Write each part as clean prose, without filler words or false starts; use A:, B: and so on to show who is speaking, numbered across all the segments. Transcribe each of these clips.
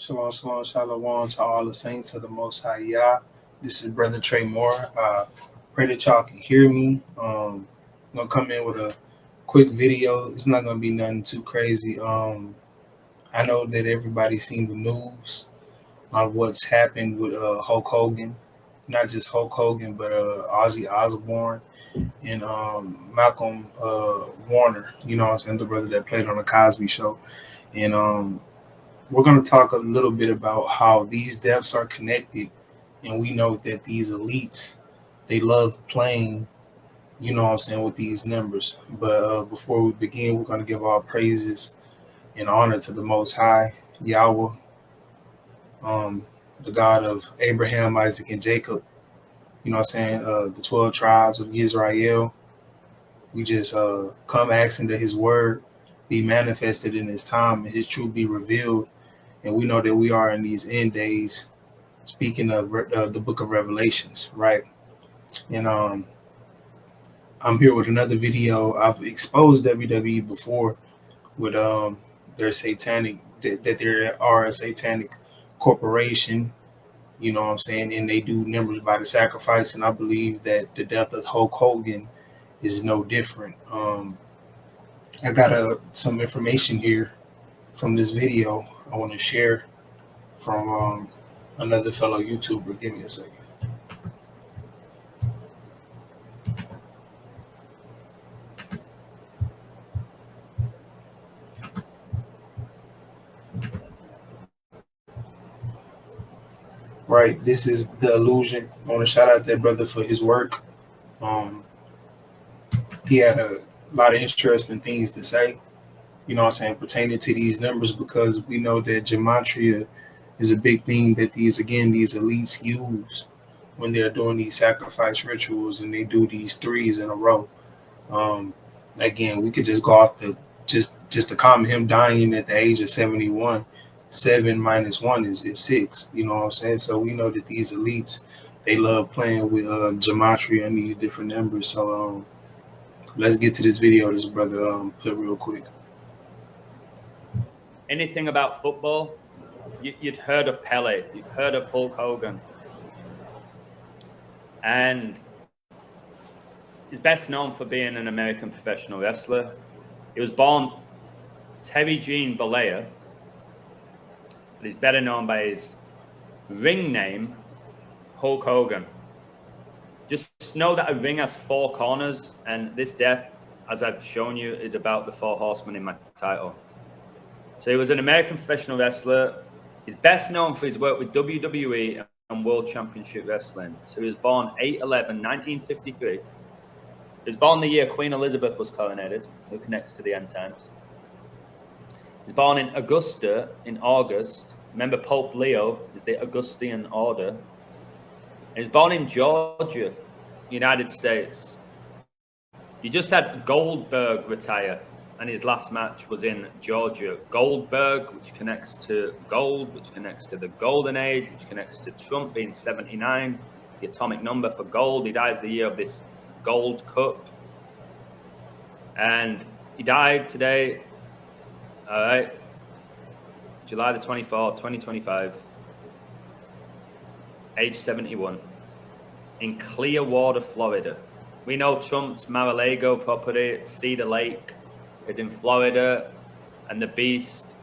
A: Shalom, shalom, shalom to all the saints of the Most High Yah. This is Brother Trey Moore. Pray that y'all can hear me. I'm gonna come in with a quick video. It's not gonna be nothing too crazy. I know that everybody's seen the news on what's happened with Hulk Hogan, not just Hulk Hogan, but Ozzy Osbourne and Malcolm Warner. You know, what I'm saying, the brother that played on the Cosby Show, and we're going to talk a little bit about how these deaths are connected, and we know that these elites, they love playing, you know what I'm saying, with these numbers. But before we begin, we're going to give our praises and honor to the Most High, Yahweh, um, the God of Abraham, Isaac, and Jacob, you know what I'm saying, the 12 tribes of Israel. We just come asking that his word be manifested in his time and his truth be revealed. And we know that we are in these end days, speaking of the book of Revelations, right? And I'm here with another video. I've exposed WWE before with their satanic, that there are a satanic corporation, you know what I'm saying, and they do numbers by the sacrifice. And I believe that the death of Hulk Hogan is no different. I got some information here from this video I want to share from another fellow YouTuber. Give me a second. Right, this is the illusion. I want to shout out that brother for his work. Um, he had a lot of interesting things to say, you know what I'm saying, pertaining to these numbers, because we know that gematria is a big thing that these elites use when they're doing these sacrifice rituals, and they do these threes in a row. Um, Again, we could just go off the just to comment him dying at the age of 71. 7 minus 1 is 6. You know what I'm saying? So we know that these elites, they love playing with gematria and these different numbers. So let's get to this video this brother put real quick.
B: Anything about football, you'd heard of Pele, you've heard of Hulk Hogan, and he's best known for being an American professional wrestler. He was born Terry Jean Bollea, but he's better known by his ring name, Hulk Hogan. Just know that a ring has 4 corners, and this death, as I've shown you, is about the 4 horsemen in my title. So he was an American professional wrestler. He's best known for his work with WWE and World Championship Wrestling. So he was born 8/11/1953. He was born the year Queen Elizabeth was coronated, who connects to the end times. He was born in Augusta in August. Remember, Pope Leo is the Augustine order. And he was born in Georgia, United States. You just had Goldberg retire, and his last match was in Georgia. Goldberg, which connects to gold, which connects to the golden age, which connects to Trump being 79, the atomic number for gold. He dies the year of this Gold Cup. And he died today, all right, July the 24th, 2025, age 71, in Clearwater, Florida. We know Trump's Mar-a-Lago property, Cedar Lake, is in Florida, and the beast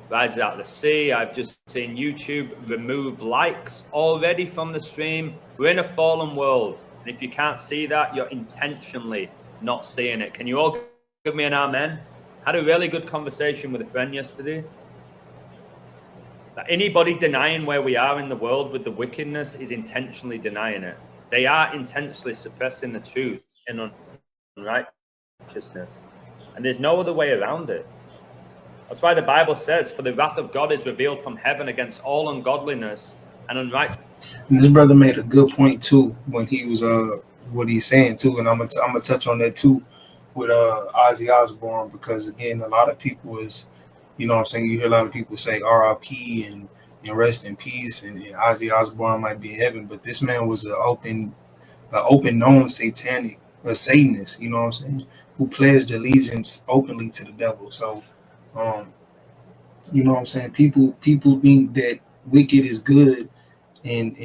B: rises out of the sea. I've just seen YouTube remove likes already from the stream. We're in a fallen world, and if you can't see that, you're intentionally not seeing it. Can you all give me an amen? Had a really good conversation with a friend yesterday. That anybody denying where we are in the world with the wickedness is intentionally denying it. They are intentionally suppressing the truth in unrighteousness. And there's no other way around it. That's why the Bible says, for the wrath of God is revealed from heaven against all ungodliness and unrighteousness.
A: And this brother made a good point too when he was what he's saying too, and I'm gonna touch on that too with Ozzy Osbourne, because again, a lot of people is, you know what I'm saying, you hear a lot of people say R.I.P. and rest in peace, and Ozzy Osbourne might be in heaven, but this man was an open known satanic, a Satanist, you know what I'm saying, who pledged allegiance openly to the devil. So You know what I'm saying? People think that wicked is good and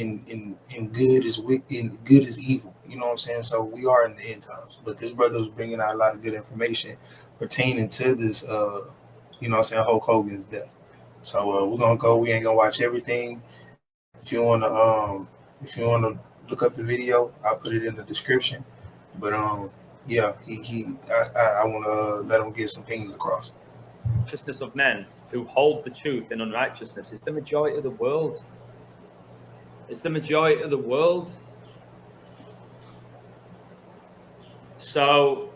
A: good is wicked and good is evil. You know what I'm saying? So we are in the end times. But this brother was bringing out a lot of good information pertaining to this. You know what I'm saying? Hulk Hogan's death. So we're gonna go. We ain't gonna watch everything. If you wanna look up the video, I'll put it in the description. But yeah, I wanna let him get some things across.
B: Righteousness of men who hold the truth in unrighteousness is the majority of the world. It's the majority of the world. So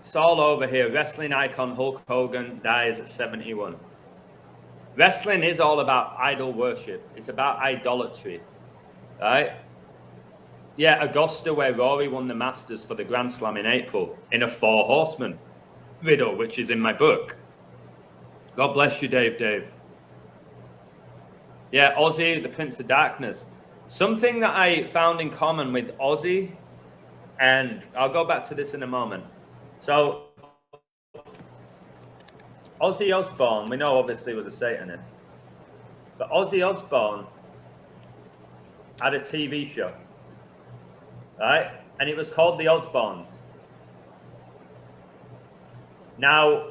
B: it's all over here. Wrestling icon Hulk Hogan dies at 71. Wrestling is all about idol worship. It's about idolatry, right? Yeah, Augusta, where Rory won the Masters for the Grand Slam in April in a 4 horseman riddle, which is in my book. God bless you, Dave. Yeah, Ozzy, the Prince of Darkness. Something that I found in common with Ozzy, and I'll go back to this in a moment. So, Ozzy Osbourne, we know obviously was a Satanist, but Ozzy Osbourne had a TV show, right? And it was called The Osbournes. Now,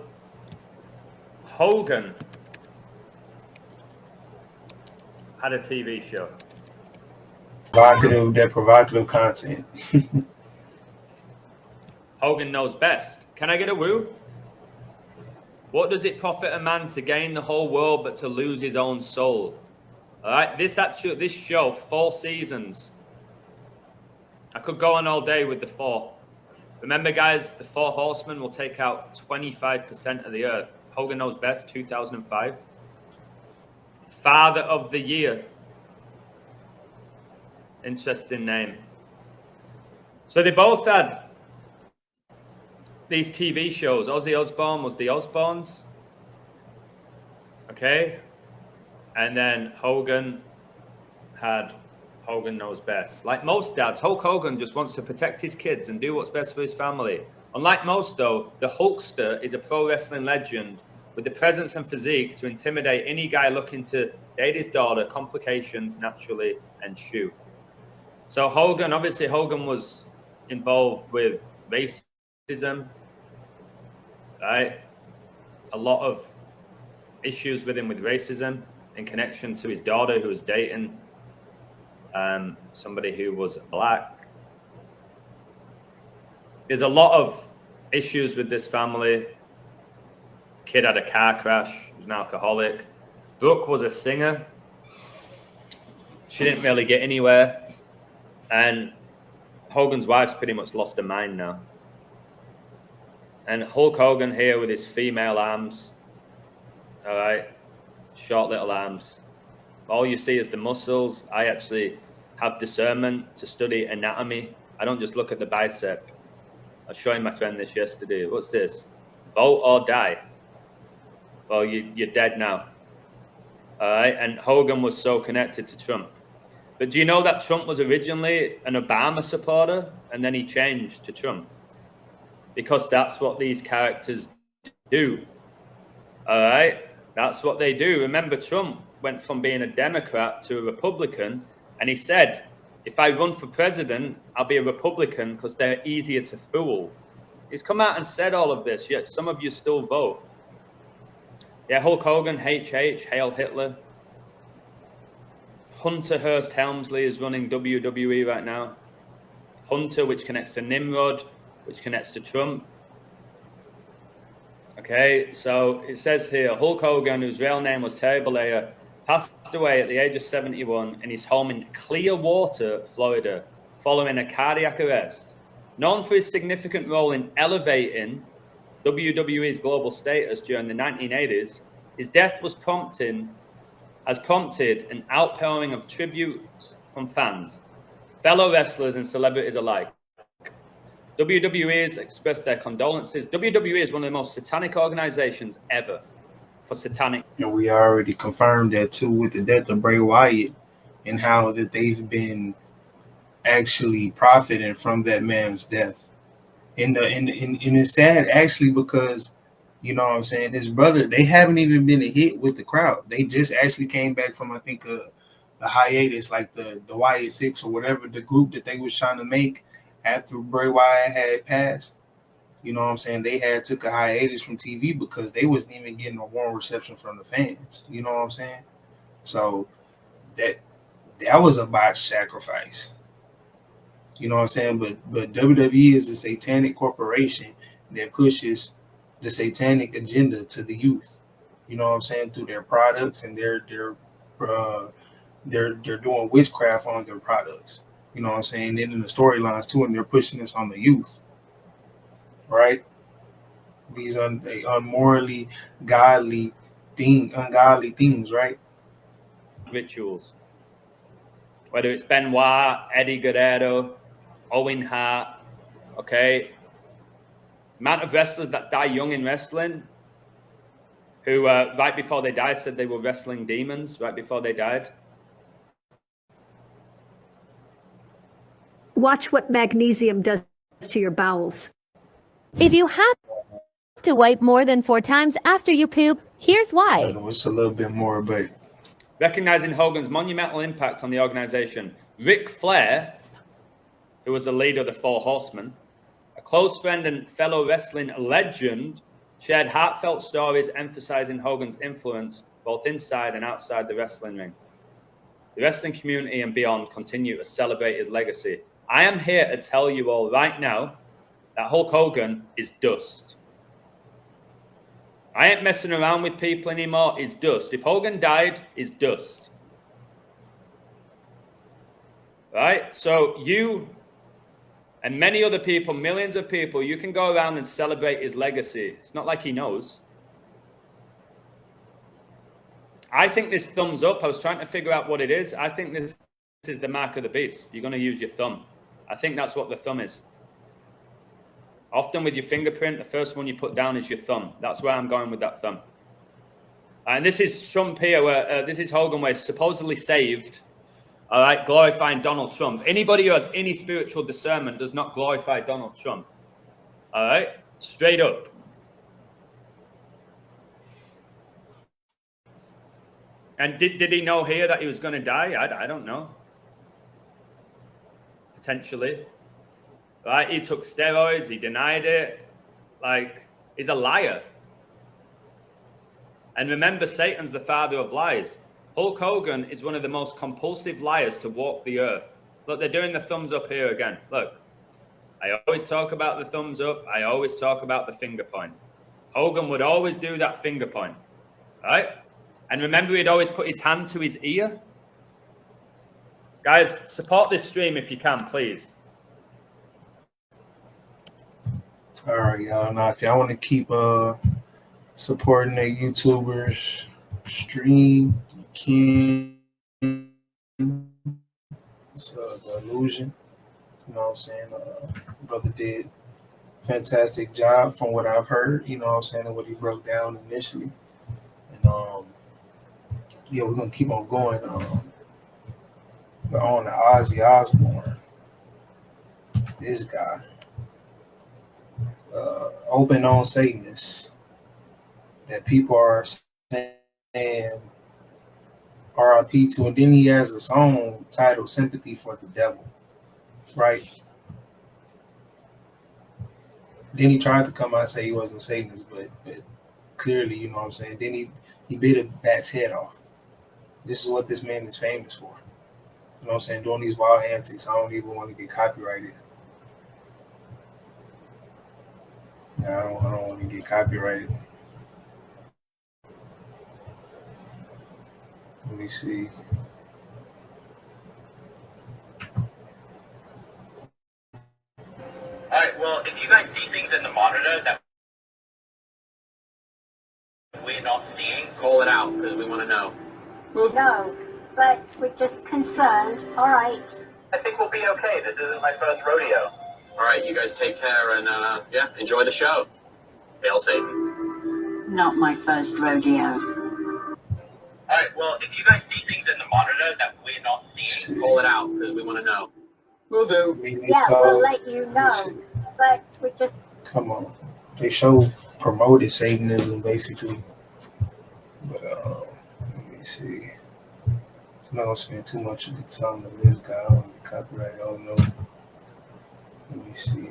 B: Hogan had a TV show.
A: Provocative content.
B: Hogan knows best. Can I get a woo? What does it profit a man to gain the whole world but to lose his own soul? All right, this show, 4 seasons. I could go on all day with the 4. Remember, guys, the 4 horsemen will take out 25% of the earth. Hogan knows best, 2005. Father of the Year. Interesting name. So they both had these TV shows. Ozzy Osbourne was the Osbournes. Okay. And then Hogan had Hogan Knows Best. Like most dads, Hulk Hogan just wants to protect his kids and do what's best for his family. Unlike most, though, the Hulkster is a pro wrestling legend with the presence and physique to intimidate any guy looking to date his daughter, complications naturally ensue. So Hogan was involved with racism, right? A lot of issues with him with racism in connection to his daughter who was dating somebody who was black. There's a lot of issues with this family. Kid had a car crash, he was an alcoholic. Brooke was a singer. She didn't really get anywhere. And Hogan's wife's pretty much lost her mind now. And Hulk Hogan here with his female arms. All right. Short little arms. All you see is the muscles. I actually have discernment to study anatomy. I don't just look at the bicep. I was showing my friend this yesterday. What's this? Vote or die. Well, you're dead now. All right. And Hogan was so connected to Trump. But do you know that Trump was originally an Obama supporter and then he changed to Trump? Because that's what these characters do. All right? That's what they do. Remember, Trump went from being a Democrat to a Republican, and he said, if I run for president, I'll be a Republican because they're easier to fool. He's come out and said all of this, yet some of you still vote. Yeah, Hulk Hogan, HH, Hail Hitler. Hunter Hearst Helmsley is running WWE right now. Hunter, which connects to Nimrod, which connects to Trump. Okay, so it says here, Hulk Hogan, whose real name was Terry Bollea, passed away at the age of 71 in his home in Clearwater, Florida, following a cardiac arrest. Known for his significant role in elevating WWE's global status during the 1980s, his death has prompted an outpouring of tributes from fans, fellow wrestlers, and celebrities alike. WWE has expressed their condolences. WWE is one of the most satanic organizations ever for satanic.
A: And we already confirmed that too with the death of Bray Wyatt and how that they've been actually profiting from that man's death. And it's sad actually because you know what I'm saying, his brother, they haven't even been a hit with the crowd. They just actually came back from I think a hiatus, like the YA6 or whatever the group that they was trying to make after Bray Wyatt had passed. You know what I'm saying? They had took a hiatus from TV because they wasn't even getting a warm reception from the fans. You know what I'm saying? So that that was a botched sacrifice. You know what I'm saying? But WWE is a satanic corporation that pushes the satanic agenda to the youth. You know what I'm saying? Through their products and uh, they're doing witchcraft on their products. You know what I'm saying? Then in the storylines too, and they're pushing this on the youth, right? These unmorally ungodly things, right?
B: Rituals. Whether it's Benoit, Eddie Guerrero, Owen Hart, okay? Amount of wrestlers that die young in wrestling who, right before they died, said they were wrestling demons right before they died.
C: Watch what magnesium does to your bowels.
D: If you have to wipe more than 4 times after you poop, here's
A: I
D: why.
A: know it's a little bit more, but
B: Recognizing Hogan's monumental impact on the organization, Ric Flair, who was the leader of the Four Horsemen, a close friend and fellow wrestling legend, shared heartfelt stories emphasizing Hogan's influence both inside and outside the wrestling ring. The wrestling community and beyond continue to celebrate his legacy. I am here to tell you all right now that Hulk Hogan is dust. I ain't messing around with people anymore. He's dust. If Hogan died, he's dust. Right? So you and many other people, millions of people, you can go around and celebrate his legacy. It's not like he knows. I think this thumbs up, I was trying to figure out what it is. I think this is the mark of the beast. You're going to use your thumb. I think that's what the thumb is. Often with your fingerprint, the first one you put down is your thumb. That's where I'm going with that thumb. And this is Trump here, where this is Hogan, where he's supposedly saved, all right, glorifying Donald Trump. Anybody who has any spiritual discernment does not glorify Donald Trump. All right? Straight up. And did he know here that he was going to die? I don't know. Potentially. Right? He took steroids. He denied it. Like, he's a liar. And remember, Satan's the father of lies. Hulk Hogan is one of the most compulsive liars to walk the earth. Look, they're doing the thumbs up here again. Look, I always talk about the thumbs up. I always talk about the finger point. Hogan would always do that finger point, right? And remember, he'd always put his hand to his ear. Guys, support this stream if you can, please.
A: all right, y'all. Now, if y'all want to keep supporting the YouTubers stream, you can. It's the illusion. You know what I'm saying? Brother did a fantastic job from what I've heard. You know what I'm saying? And what he broke down initially. And yeah, we're gonna keep on going. We're on to Ozzy Osbourne. This guy, open on Satanists, that people are saying RIP to, and then he has a song titled "Sympathy for the Devil," right? Then he tried to come out and say he wasn't Satanist, but clearly, you know what I'm saying. Then he bit a bat's head off. This is what this man is famous for. You know what I'm saying? Doing these wild antics. I don't even want to get copyrighted. I don't want to get copyrighted. Let me see.
E: All right, well, if you guys see things in the monitor that we're not seeing, call it out, because we want to know.
F: No, but we're just concerned. All right.
E: I think we'll be okay. This isn't my first rodeo. All right, you guys take care, and, yeah, enjoy the show. Hail Satan.
F: Not my first rodeo.
E: All right, well, if you guys see things in the monitor that we're not seeing, call it out, because we want to know.
F: We'll do. Yeah, we'll let you know. but we just
A: Come on. They show promoted Satanism basically. But let me see. I'm not gonna spend too much of the time on this guy. I don't get copyright. Oh no. Let me see.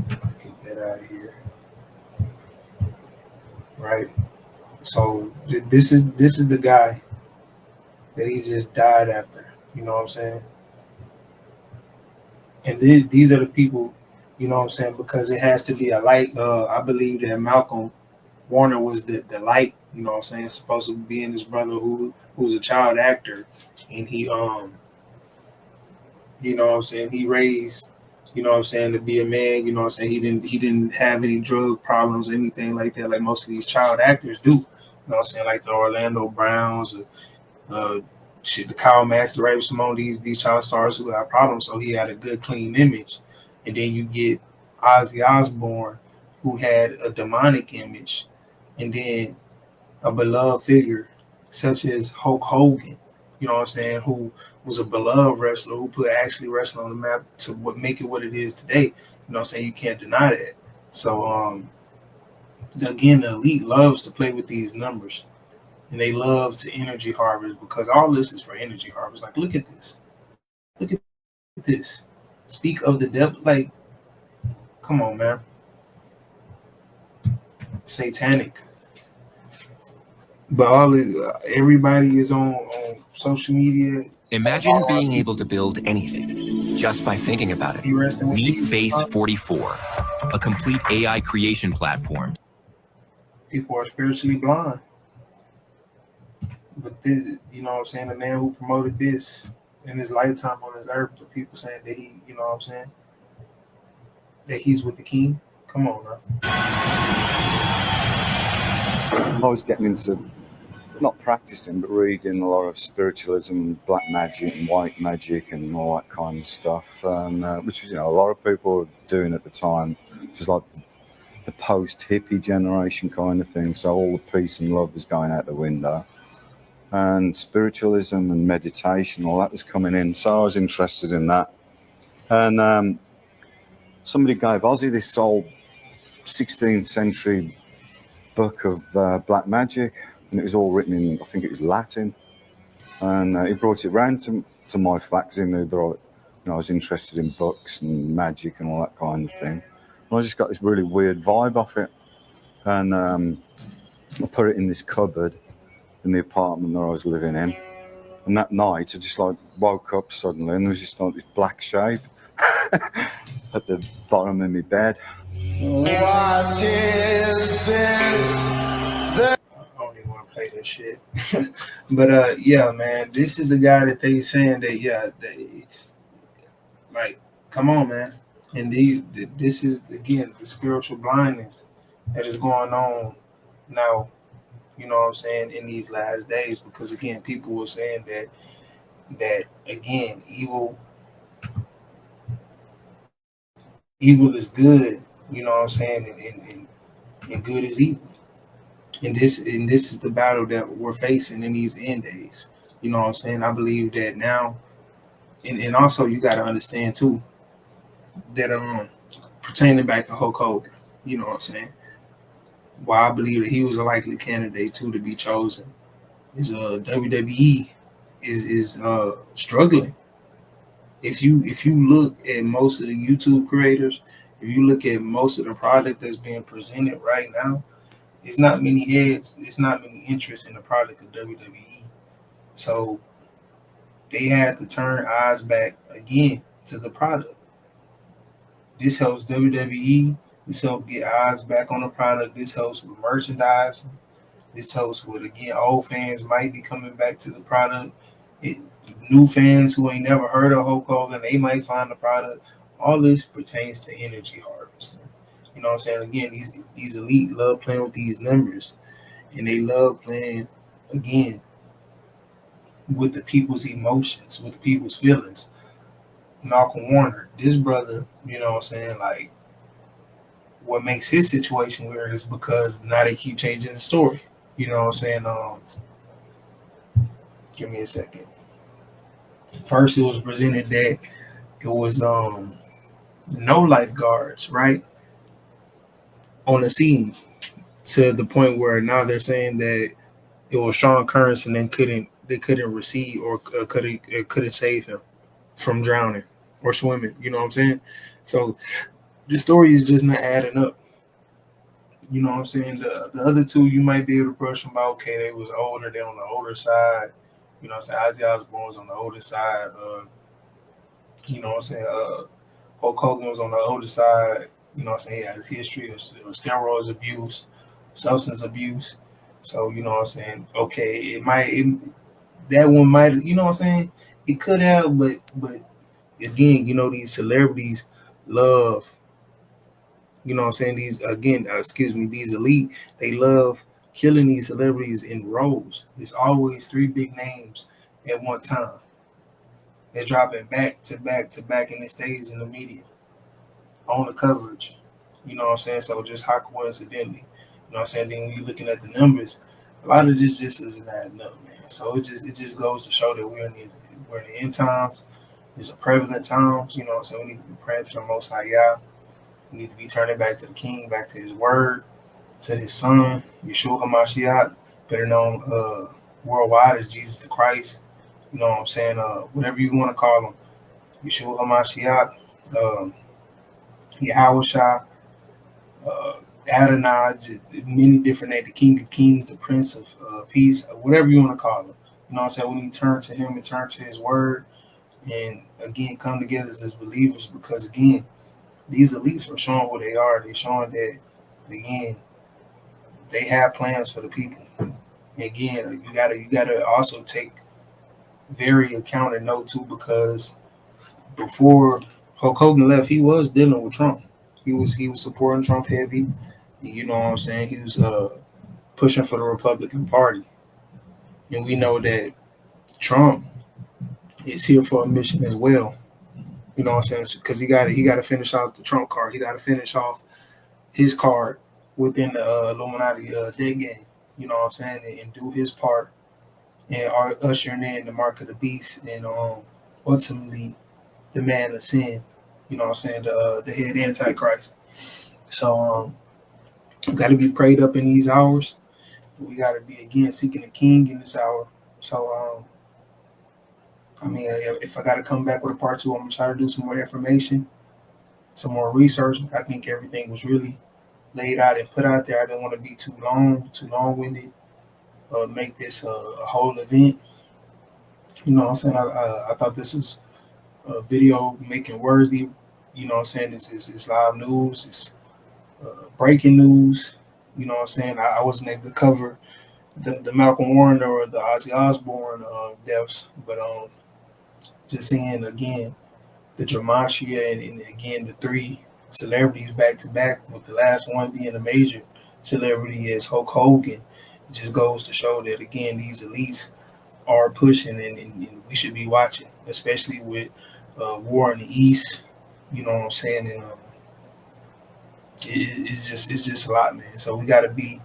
A: Get that out of here. Right. So this is the guy that he just died after. You know what I'm saying? And these are the people. You know what I'm saying? Because it has to be a light. I believe that Malcolm Warner was the light. You know what I'm saying? Supposed to be in his brother who's a child actor, and he you know what I'm saying, he raised, you know what I'm saying, to be a man. You know what I'm saying, he didn't have any drug problems or anything like that, like most of these child actors do. You know what I'm saying, like the Orlando Browns, shit, the Kyle Master, Ray Simone, these child stars who have problems. So he had a good, clean image. And then you get Ozzy Osbourne, who had a demonic image, and then a beloved figure such as Hulk Hogan, you know what I'm saying, who was a beloved wrestler who put actually wrestling on the map to make it what it is today. You know what I'm saying? You can't deny that. So again, the elite loves to play with these numbers, and they love to energy harvest, because all this is for energy harvest. Like, look at this. Look at this. Speak of the devil. Like, come on, man. Satanic. But everybody is on social media.
G: Imagine being able to build anything just by thinking about it. Meet Base 44, a complete AI creation platform.
A: People are spiritually blind. But this, you know what I'm saying, the man who promoted this in his lifetime on this earth, the people saying that he, you know what I'm saying, that he's with the king. Come on, man.
H: I was getting into not practicing, but reading a lot of spiritualism, black magic and white magic and all that kind of stuff, and which, you know, a lot of people were doing at the time, which is like the post-hippie generation kind of thing. So all the peace and love was going out the window, and spiritualism and meditation, all that was coming in. So I was interested in that, and somebody gave Ozzy this old 16th century book of black magic, and it was all written in, I think it was Latin, and he brought it round to my flat, because he knew that I was interested in books and magic and all that kind of thing. And I just got this really weird vibe off it, and I put it in this cupboard in the apartment that I was living in. And that night I just like woke up suddenly, and there was just like this black shape at the bottom of my bed.
I: What is this?
A: I don't even want to play this shit. But yeah, man, this is the guy that they saying that, they like, come on, man. And this is, again, the spiritual blindness that is going on now, you know what I'm saying, in these last days. Because again, people were saying that again, evil is good, you know what I'm saying, and good is evil. And this is the battle that we're facing in these end days. You know what I'm saying? I believe that now, and also you got to understand too that pertaining back to Hulk Hogan, you know what I'm saying, why I believe that he was a likely candidate too to be chosen is WWE is struggling. If you look at most of the YouTube creators, if you look at most of the product that's being presented right now, it's not many heads, it's not many interest in the product of WWE. So they had to turn eyes back again to the product. This helps WWE. This helps get eyes back on the product. This helps with merchandising. This helps with, again, old fans might be coming back to the product. New fans who ain't never heard of Hulk Hogan, they might find the product. All this pertains to energy harvesting. You know what I'm saying? Again, these elite love playing with these numbers, and they love playing, again, with the people's emotions, with the people's feelings. Malcolm Warner, this brother, you know what I'm saying, like, what makes his situation weird is because now they keep changing the story. You know what I'm saying? Give me a second. First, it was presented that it was no lifeguards, right, on the scene, to the point where now they're saying that it was strong currents and they couldn't receive or couldn't save him from drowning or swimming. You know what I'm saying? So the story is just not adding up. You know what I'm saying? The other two you might be able to brush them out. Okay, they was older, they on the older side. You know what I'm saying? Ozzy Osbourne was on the older side. You know what I'm saying? Hulk Hogan was on the older side. You know what I'm saying? He had a history of steroids abuse, substance abuse. So, you know what I'm saying? Okay, that one might, you know what I'm saying? It could have, but again, you know, these celebrities love, you know what I'm saying? These, again, these elite, they love killing these celebrities in rows. It's always three big names at one time. They're dropping back to back to back, and it stays in the media on the coverage. You know what I'm saying? So just how coincidentally, you know what I'm saying? Then when you're looking at the numbers, a lot of this just isn't adding up, man. So it just goes to show that we're in the end times. These are prevalent times, you know what I'm saying? We need to be praying to the Most High Yah. We need to be turning back to the King, back to His Word, to His Son, Yeshua HaMashiach, better known worldwide as Jesus the Christ. You know what I'm saying? Whatever you want to call him, Yeshua HaMashiach, Yahushua, Adonai, many different names, the King of Kings, the Prince of Peace, whatever you want to call him. You know what I'm saying? We need to turn to Him and turn to His Word, and again come together as believers, because again, these elites are showing who they are. They're showing that again they have plans for the people. And again, you gotta also take very account and note too, because before Hulk Hogan left, he was dealing with Trump. He was supporting Trump heavy. You know what I'm saying? He was pushing for the Republican Party, and we know that Trump is here for a mission as well. You know what I'm saying? Because he got to finish off the Trump card. He got to finish off his card within the Illuminati dead game. You know what I'm saying? And do his part and are ushering in the mark of the beast, and ultimately the man of sin. You know what I'm saying? The head antichrist. So we got to be prayed up in these hours. We got to be again seeking the King in this hour. So I mean, if I got to come back with a part two, I'm gonna try to do some more information, some more research. I think everything was really laid out and put out there. I didn't want to be too long-winded. Make this a whole event. You know what I'm saying? I thought this was a video making worthy. You know what I'm saying? It's live news. It's breaking news. You know what I'm saying? I wasn't able to cover the Malcolm Warner or the Ozzy Osbourne deaths, but just seeing again the Dramashia and again the three celebrities back to back, with the last one being a major celebrity as Hulk Hogan. It just goes to show that again these elites are pushing, and we should be watching, especially with war in the East. You know what I'm saying? And it's just a lot, man. So we gotta be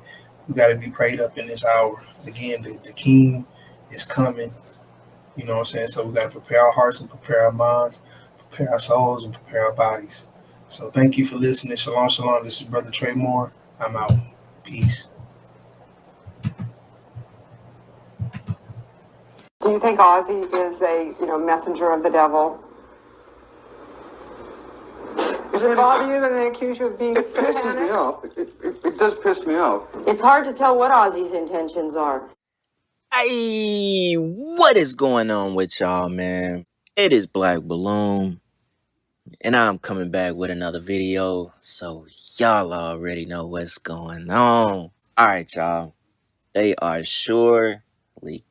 A: prayed up in this hour. Again, the King is coming. You know what I'm saying? So we gotta prepare our hearts and prepare our minds, prepare our souls and prepare our bodies. So thank you for listening. Shalom, shalom. This is Brother Trey Moore. I'm out. Peace.
J: Do you think Ozzy is a messenger of the devil? Does it bother you that they accuse you of being satanic?
K: It pisses me off. It does piss me off.
L: It's hard to tell what Ozzy's intentions are.
M: Hey, what is going on with y'all, man? It is Black Balloon, and I'm coming back with another video, so y'all already know what's going on. All right, y'all. They are surely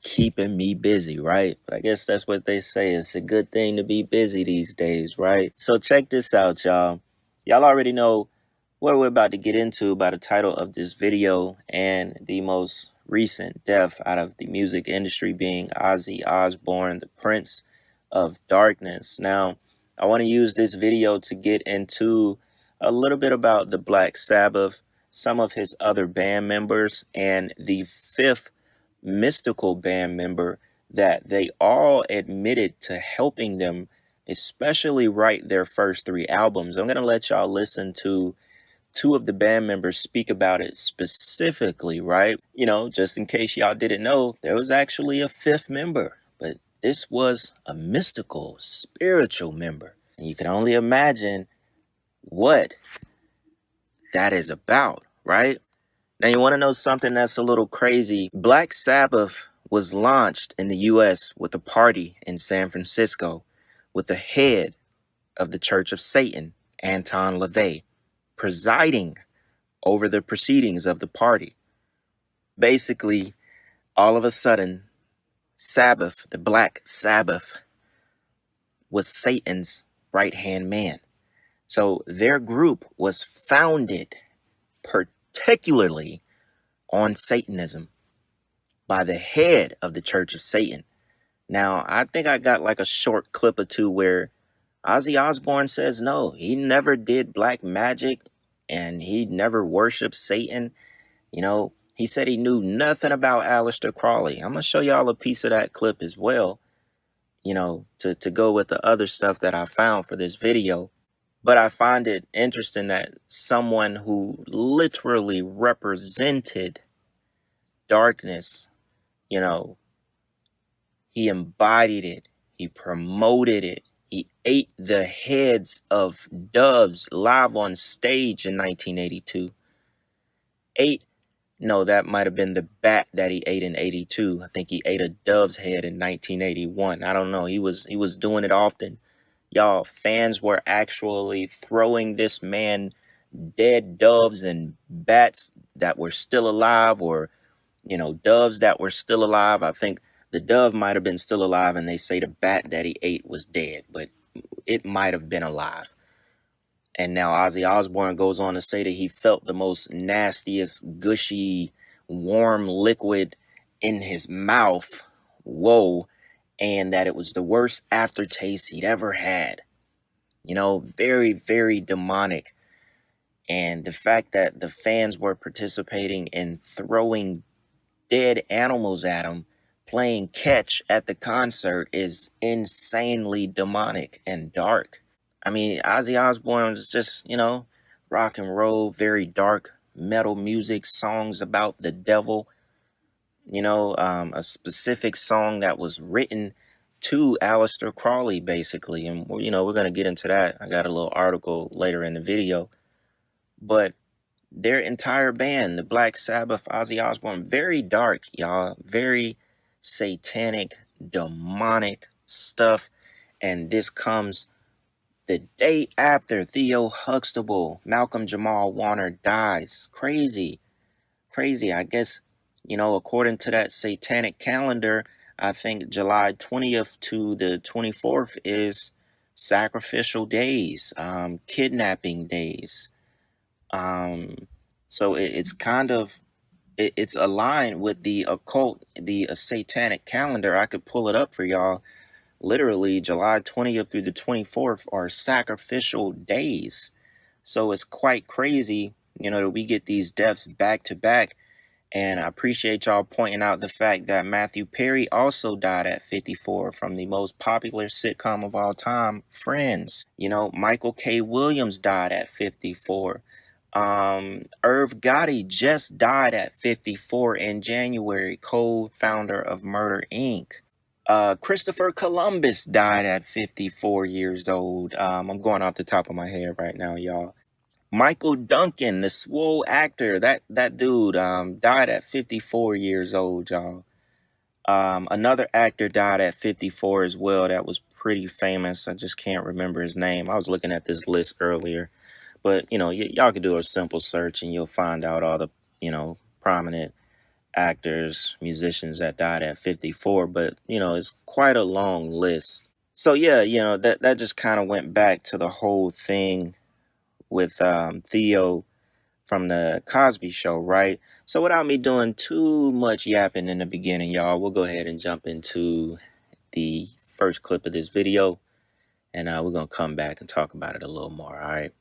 M: keeping me busy, right? But I guess that's what they say. It's a good thing to be busy these days, right? So check this out, y'all. Y'all already know what we're about to get into by the title of this video, and the most recent death out of the music industry being Ozzy Osbourne, the Prince of Darkness. Now, I want to use this video to get into a little bit about the Black Sabbath, some of his other band members, and the fifth mystical band member that they all admitted to helping them especially write their first 3 albums. I'm going to let y'all listen to 2 of the band members speak about it specifically, right? You know, just in case y'all didn't know, there was actually a 5th member, but this was a mystical, spiritual member. And you can only imagine what that is about, right? Now, you want to know something that's a little crazy? Black Sabbath was launched in the U.S. with a party in San Francisco with the head of the Church of Satan, Anton LaVey, presiding over the proceedings of the party. Basically, all of a sudden, Sabbath, the Black Sabbath, was Satan's right-hand man. So their group was founded particularly on Satanism by the head of the Church of Satan. Now, I think I got like a short clip or 2 where Ozzy Osbourne says no, he never did black magic and he never worshiped Satan. You know, he said he knew nothing about Aleister Crowley. I'm going to show y'all a piece of that clip as well, you know, to go with the other stuff that I found for this video. But I find it interesting that someone who literally represented darkness, you know, he embodied it, he promoted it, he ate the heads of doves live on stage in 1982. No, that might have been the bat that he ate in 82. I think he ate a dove's head in 1981. I don't know. He was doing it often. Y'all, fans were actually throwing this man dead doves and bats that were still alive, or, you know, doves that were still alive. I think the dove might have been still alive, and they say the bat that he ate was dead, but it might have been alive. And now Ozzy Osbourne goes on to say that he felt the most nastiest, gushy, warm liquid in his mouth. Whoa. And that it was the worst aftertaste he'd ever had. You know, very, very demonic. And the fact that the fans were participating in throwing dead animals at him, playing catch at the concert, is insanely demonic and dark. I mean, Ozzy Osbourne was just, you know, rock and roll, very dark metal music, songs about the devil. You know, a specific song that was written to Aleister Crowley, basically. And, you know, we're going to get into that. I got a little article later in the video. But their entire band, the Black Sabbath, Ozzy Osbourne, very dark, y'all. Very satanic, demonic stuff. And this comes the day after Theo Huxtable, Malcolm-Jamal Warner, dies. Crazy. Crazy. I guess, you know, according to that satanic calendar, I think July 20th to the 24th is sacrificial days, kidnapping days. So it's kind of, it's aligned with the occult, the satanic calendar. I could pull it up for y'all. Literally, July 20th through the 24th are sacrificial days. So it's quite crazy, you know, that we get these deaths back to back. And I appreciate y'all pointing out the fact that Matthew Perry also died at 54 from the most popular sitcom of all time, Friends. You know, Michael K. Williams died at 54. Irv Gotti just died at 54 in January, co-founder of Murder, Inc. Christopher Columbus died at 54 years old. I'm going off the top of my head right now, y'all. Michael Duncan, the swole actor, that dude died at 54 years old, y'all. Another actor died at 54 as well. That was pretty famous. I just can't remember his name. I was looking at this list earlier. But, you know, y'all can do a simple search and you'll find out all the, you know, prominent actors, musicians that died at 54. But, you know, it's quite a long list. So, yeah, you know, that just kind of went back to the whole thing with Theo from the Cosby Show, right? So without me doing too much yapping in the beginning, y'all, we'll go ahead and jump into the first clip of this video. And we're going to come back and talk about it a little more, all right?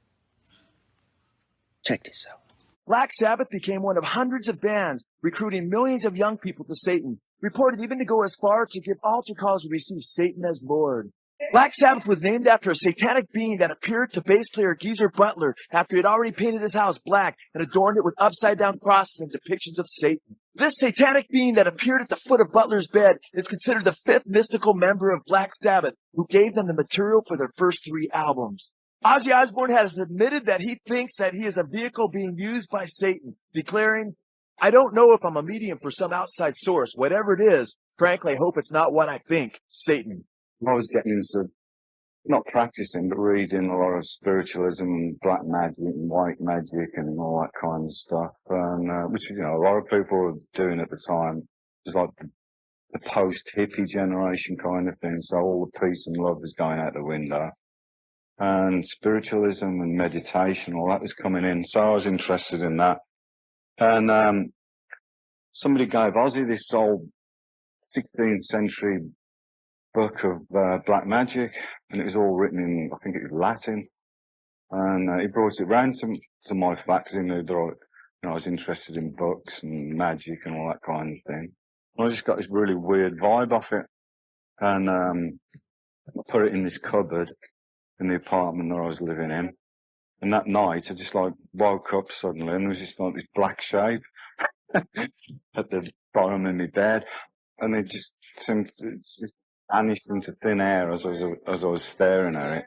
M: Check this out.
N: Black Sabbath became one of hundreds of bands recruiting millions of young people to Satan, reported even to go as far to give altar calls to receive Satan as Lord. Black Sabbath was named after a satanic being that appeared to bass player Geezer Butler after he had already painted his house black and adorned it with upside-down crosses and depictions of Satan. This satanic being that appeared at the foot of Butler's bed is considered the fifth mystical member of Black Sabbath, who gave them the material for their first 3 albums. Ozzy Osbourne has admitted that he thinks that he is a vehicle being used by Satan, declaring, "I don't know if I'm a medium for some outside source. Whatever it is, frankly, I hope it's not what I think, Satan."
H: I was getting into, not practicing, but reading a lot of spiritualism and black magic and white magic and all that kind of stuff, and which, you know, a lot of people were doing at the time. It was like the post-hippie generation kind of thing, so all the peace and love was going out the window. And spiritualism and meditation, all that was coming in, so I was interested in that. And somebody gave Ozzy this old 16th century book of black magic, and it was all written in, I think it was Latin. And he brought it round to my flat because he knew that I was interested in books and magic and all that kind of thing. And I just got this really weird vibe off it, and I put it in this cupboard in the apartment that I was living in. And that night, I just like woke up suddenly, and there was just like this black shape at the bottom of my bed, and it just seemed to just vanished into thin air as I was staring at it.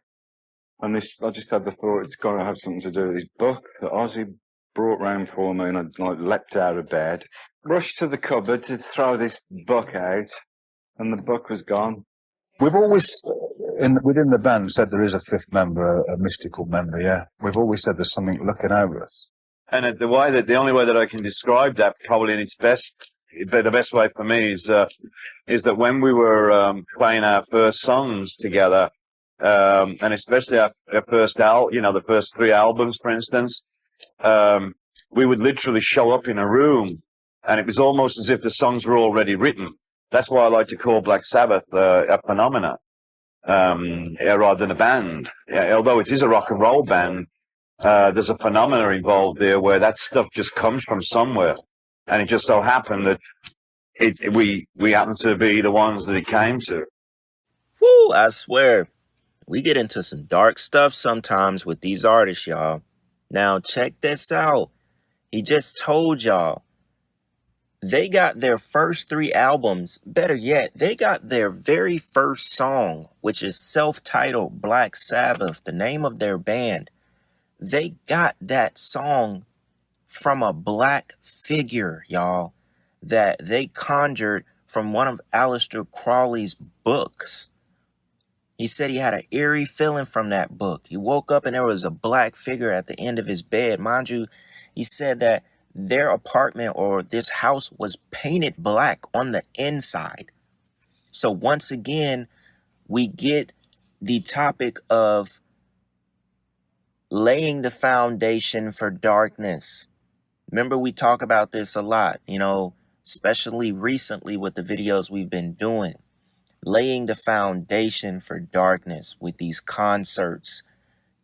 H: And I just had the thought, it's got to have something to do with this book that Ozzy brought round for me, and I like leapt out of bed, rushed to the cupboard to throw this book out, and the book was gone.
O: We've always, within the band, said there is a fifth member, a mystical member, yeah. We've always said there's something looking over us.
P: And the only way that I can describe that, probably in its best, the best way for me is that when we were playing our first songs together, and especially our first the first 3 albums, for instance, we would literally show up in a room, and it was almost as if the songs were already written. That's why I like to call Black Sabbath a phenomena, rather than a band. Although it is a rock and roll band, there's a phenomena involved there where that stuff just comes from somewhere. And it just so happened that we happened to be the ones that it came to.
M: Woo, I swear, we get into some dark stuff sometimes with these artists, y'all. Now, check this out. He just told y'all they got their first 3 albums. Better yet, they got their very first song, which is self-titled Black Sabbath, the name of their band. They got that song from a black figure, y'all, that they conjured from one of Aleister Crowley's books. He said he had an eerie feeling from that book. He woke up and there was a black figure at the end of his bed. Mind you, he said that their apartment or this house was painted black on the inside. So once again, we get the topic of laying the foundation for darkness. Remember, we talk about this a lot, especially recently with the videos we've been doing. Laying the foundation for darkness with these concerts,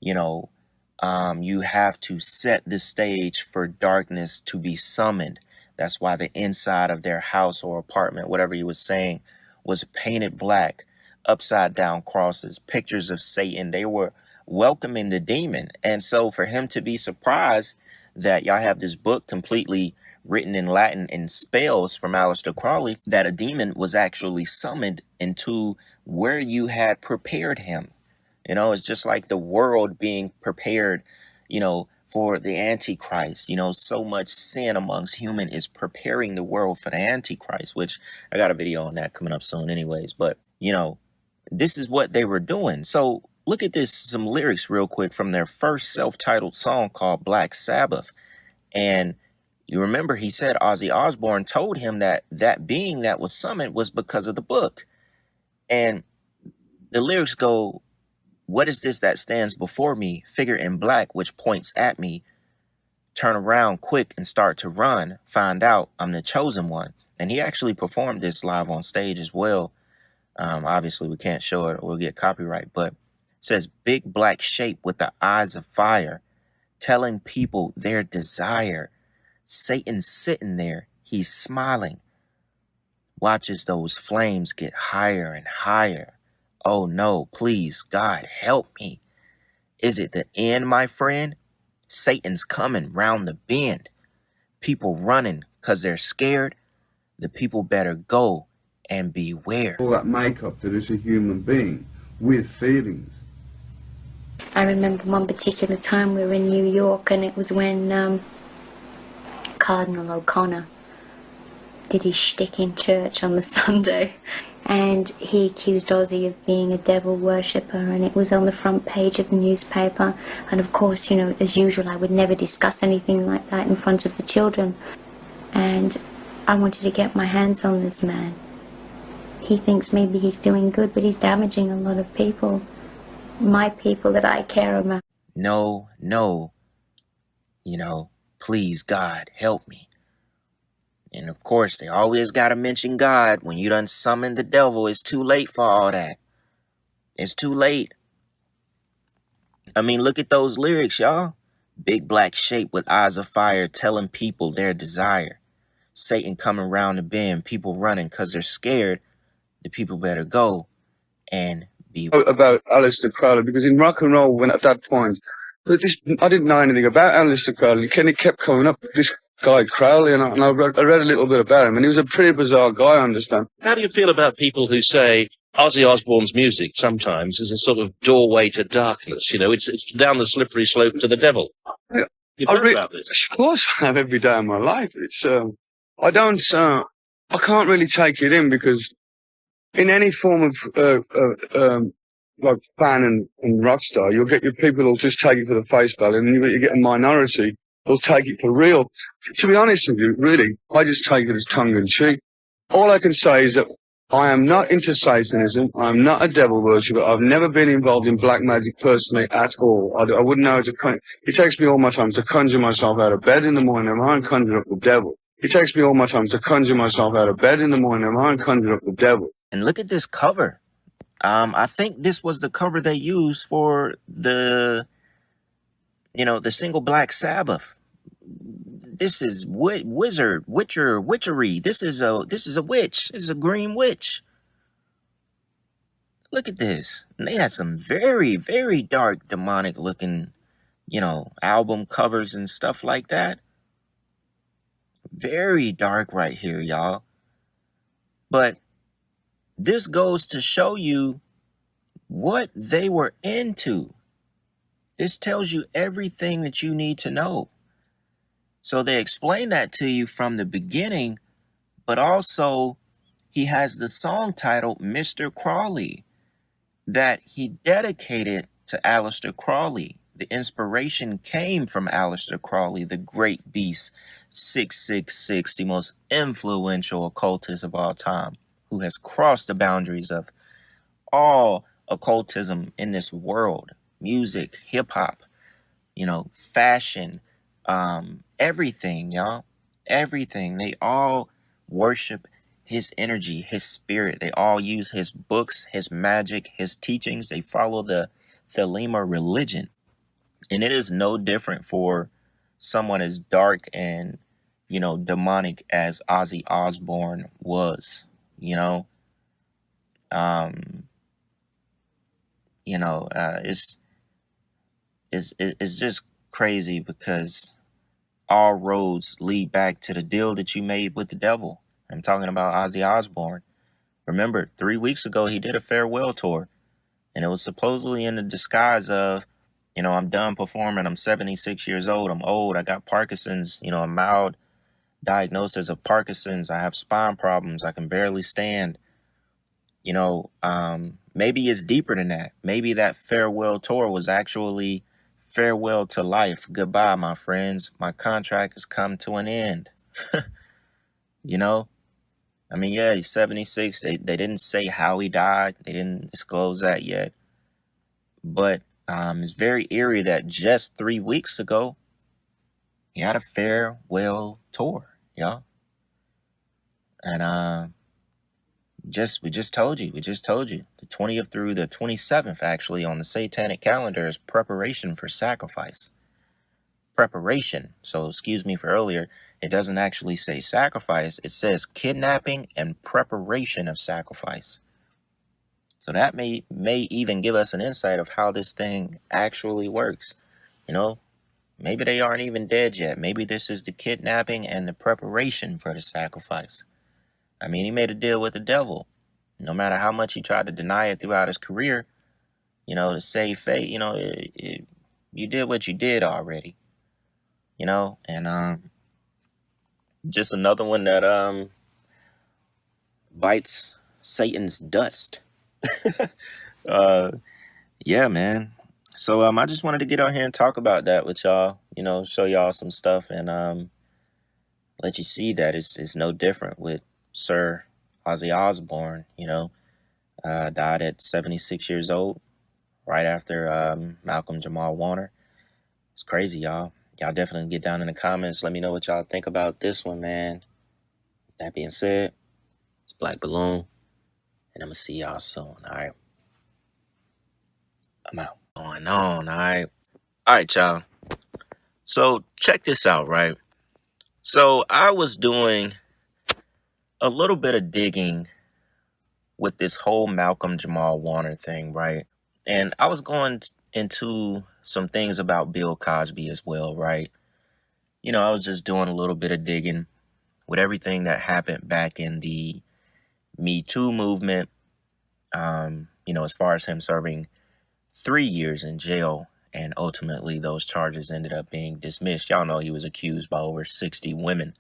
M: you have to set the stage for darkness to be summoned. That's why the inside of their house or apartment, whatever he was saying, was painted black, upside down crosses, pictures of Satan. They were welcoming the demon. And so for him to be surprised that y'all have this book completely written in Latin and spells from Aleister Crowley, that a demon was actually summoned into where you had prepared him. It's just like the world being prepared, for the Antichrist. So much sin amongst human is preparing the world for the Antichrist, which I got a video on that coming up soon anyways. But, this is what they were doing. So look at this, some lyrics real quick from their first self-titled song called Black Sabbath. And you remember he said Ozzy Osbourne told him that being that was summoned was because of the book. And the lyrics go, "What is this that stands before me? Figure in black, which points at me. Turn around quick and start to run. Find out I'm the chosen one." And he actually performed this live on stage as well. Obviously, we can't show it or we'll get copyright. But it says, "Big black shape with the eyes of fire, telling people their desire. Satan's sitting there. He's smiling. Watches those flames get higher and higher. Oh no, please, God, help me. Is it the end, my friend? Satan's coming round the bend. People running 'cause they're scared. The people better go and beware.
K: All that makeup that is a human being with feelings.
Q: I remember one particular time we were in New York, and it was when Cardinal O'Connor did his shtick in church on the Sunday, and he accused Ozzy of being a devil worshipper, and it was on the front page of the newspaper. And of course, you know, as usual, I would never discuss anything like that in front of the children, and I wanted to get my hands on this man. He thinks maybe he's doing good, but he's damaging a lot of people. My people that I care about.
M: No, no. You know, please, God, help me. And of course, they always got to mention God. When you done summon the devil, it's too late for all that. It's too late. I mean, look at those lyrics, y'all. Big black shape with eyes of fire telling people their desire. Satan coming round the bend, people running 'cause they're scared. The people better go and be...
K: About Aleister Crowley, because in rock and roll, when at that point, I didn't know anything about Aleister Crowley. Kenny kept coming up, this guy Crowley, and I read a little bit about him, and he was a pretty bizarre guy, I understand.
R: How do you feel about people who say Ozzy Osbourne's music sometimes is a sort of doorway to darkness? You know, it's down the slippery slope to the devil.
K: Yeah.
R: You've heard about this?
K: Of course I have, every day of my life. It's I can't really take it in, because in any form of like fan and rock star, you'll get your people who'll just take it for the face value, and you get a minority who'll take it for real. To be honest with you, really, I just take it as tongue-in-cheek. All I can say is that I am not into Satanism. I'm not a devil worshipper. I've never been involved in black magic personally at all. I wouldn't know how to... It takes me all my time to conjure myself out of bed in the morning and conjure up the devil. It takes me all my time to conjure myself out of bed in the morning and conjure up the devil.
M: And look at this cover. I think this was the cover they used for the, you know, the single Black Sabbath. This is witchery. This is a witch. This is a green witch. Look at this. And they had some very, very dark, demonic looking, you know, album covers and stuff like that. Very dark right here, y'all. But this goes to show you what they were into. This tells you everything that you need to know. So they explain that to you from the beginning, but also he has the song titled Mr. Crawley that he dedicated to Aleister Crowley. The inspiration came from Aleister Crowley, the great beast, 666, the most influential occultist of all time, who has crossed the boundaries of all occultism in this world. Music, hip-hop, you know, fashion, everything, y'all. Everything. They all worship his energy, his spirit. They all use his books, his magic, his teachings. They follow the Thelema religion. And it is no different for someone as dark and, you know, demonic as Ozzy Osbourne was, you know. It's just crazy, because all roads lead back to the deal that you made with the devil. I'm talking about Ozzy Osbourne. Remember, 3 weeks ago, he did a farewell tour, and it was supposedly in the disguise of, you know, I'm done performing. I'm 76 years old. I'm old. I got Parkinson's, you know, a mild diagnosis of Parkinson's. I have spine problems. I can barely stand. You know, maybe it's deeper than that. Maybe that farewell tour was actually farewell to life. Goodbye, my friends. My contract has come to an end. You know, I mean, yeah, he's 76. They didn't say how he died. They didn't disclose that yet. But it's very eerie that just 3 weeks ago, he had a farewell tour, y'all. And we just told you. The 20th through the 27th, actually, on the satanic calendar is preparation for sacrifice. Preparation. So excuse me for earlier. It doesn't actually say sacrifice. It says kidnapping and preparation of sacrifice. So that may even give us an insight of how this thing actually works. You know, maybe they aren't even dead yet. Maybe this is the kidnapping and the preparation for the sacrifice. I mean, he made a deal with the devil. No matter how much he tried to deny it throughout his career, you know, to save fate, you know, you did what you did already. You know, and just another one that bites Satan's dust. Yeah, man. So I just wanted to get on here and talk about that with y'all, you know, show y'all some stuff and let you see that it's no different with Sir Ozzy Osbourne, you know, died at 76 years old, right after Malcolm-Jamal Warner. It's crazy, y'all. Y'all definitely get down in the comments. Let me know what y'all think about this one, man. That being said, it's Black Balloon, and I'm going to see y'all soon, all right? I'm out. Going on, all right? All right, y'all. So check this out, right? So I was doing a little bit of digging with this whole Malcolm-Jamal Warner thing, right? And I was going into some things about Bill Cosby as well, right? You know, I was just doing a little bit of digging with everything that happened back in the Me Too movement, you know, as far as him serving 3 years in jail, and ultimately those charges ended up being dismissed. Y'all know he was accused by over 60 women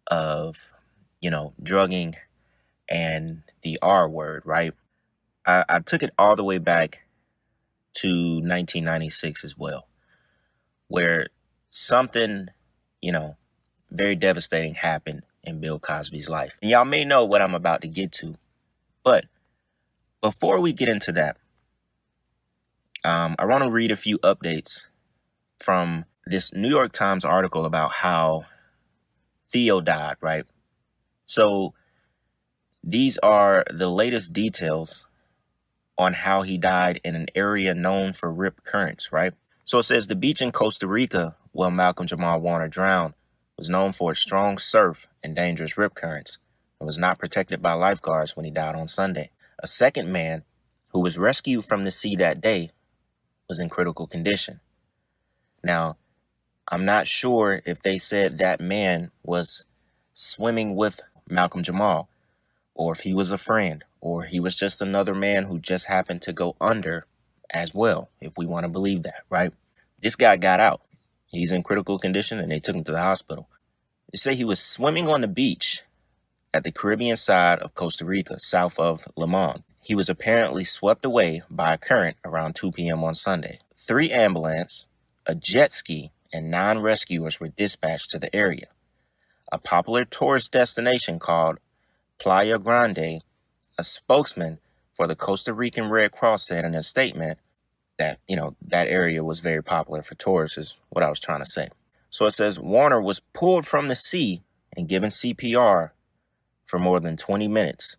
M: of, you know, drugging and the R word, right? I took it all the way back to 1996 as well, where something, you know, very devastating happened in Bill Cosby's life. And y'all may know what I'm about to get to, but before we get into that, I want to read a few updates from this New York Times article about how Theo died, right? So these are the latest details on how he died in an area known for rip currents, right? So it says the beach in Costa Rica where Malcolm-Jamal Warner drowned was known for its strong surf and dangerous rip currents and was not protected by lifeguards when he died on Sunday. A second man who was rescued from the sea that day was in critical condition. Now, I'm not sure if they said that man was swimming with Malcolm-Jamal, or if he was a friend, or he was just another man who just happened to go under as well, if we want to believe that, right? This guy got out. He's in critical condition, and they took him to the hospital. They say he was swimming on the beach at the Caribbean side of Costa Rica, south of Limon. He was apparently swept away by a current around 2 p.m. on Sunday. 3 ambulances, a jet ski, and 9 rescuers were dispatched to the area. A popular tourist destination called Playa Grande, a spokesman for the Costa Rican Red Cross said in a statement that, you know, that area was very popular for tourists is what I was trying to say. So it says Warner was pulled from the sea and given CPR for more than 20 minutes,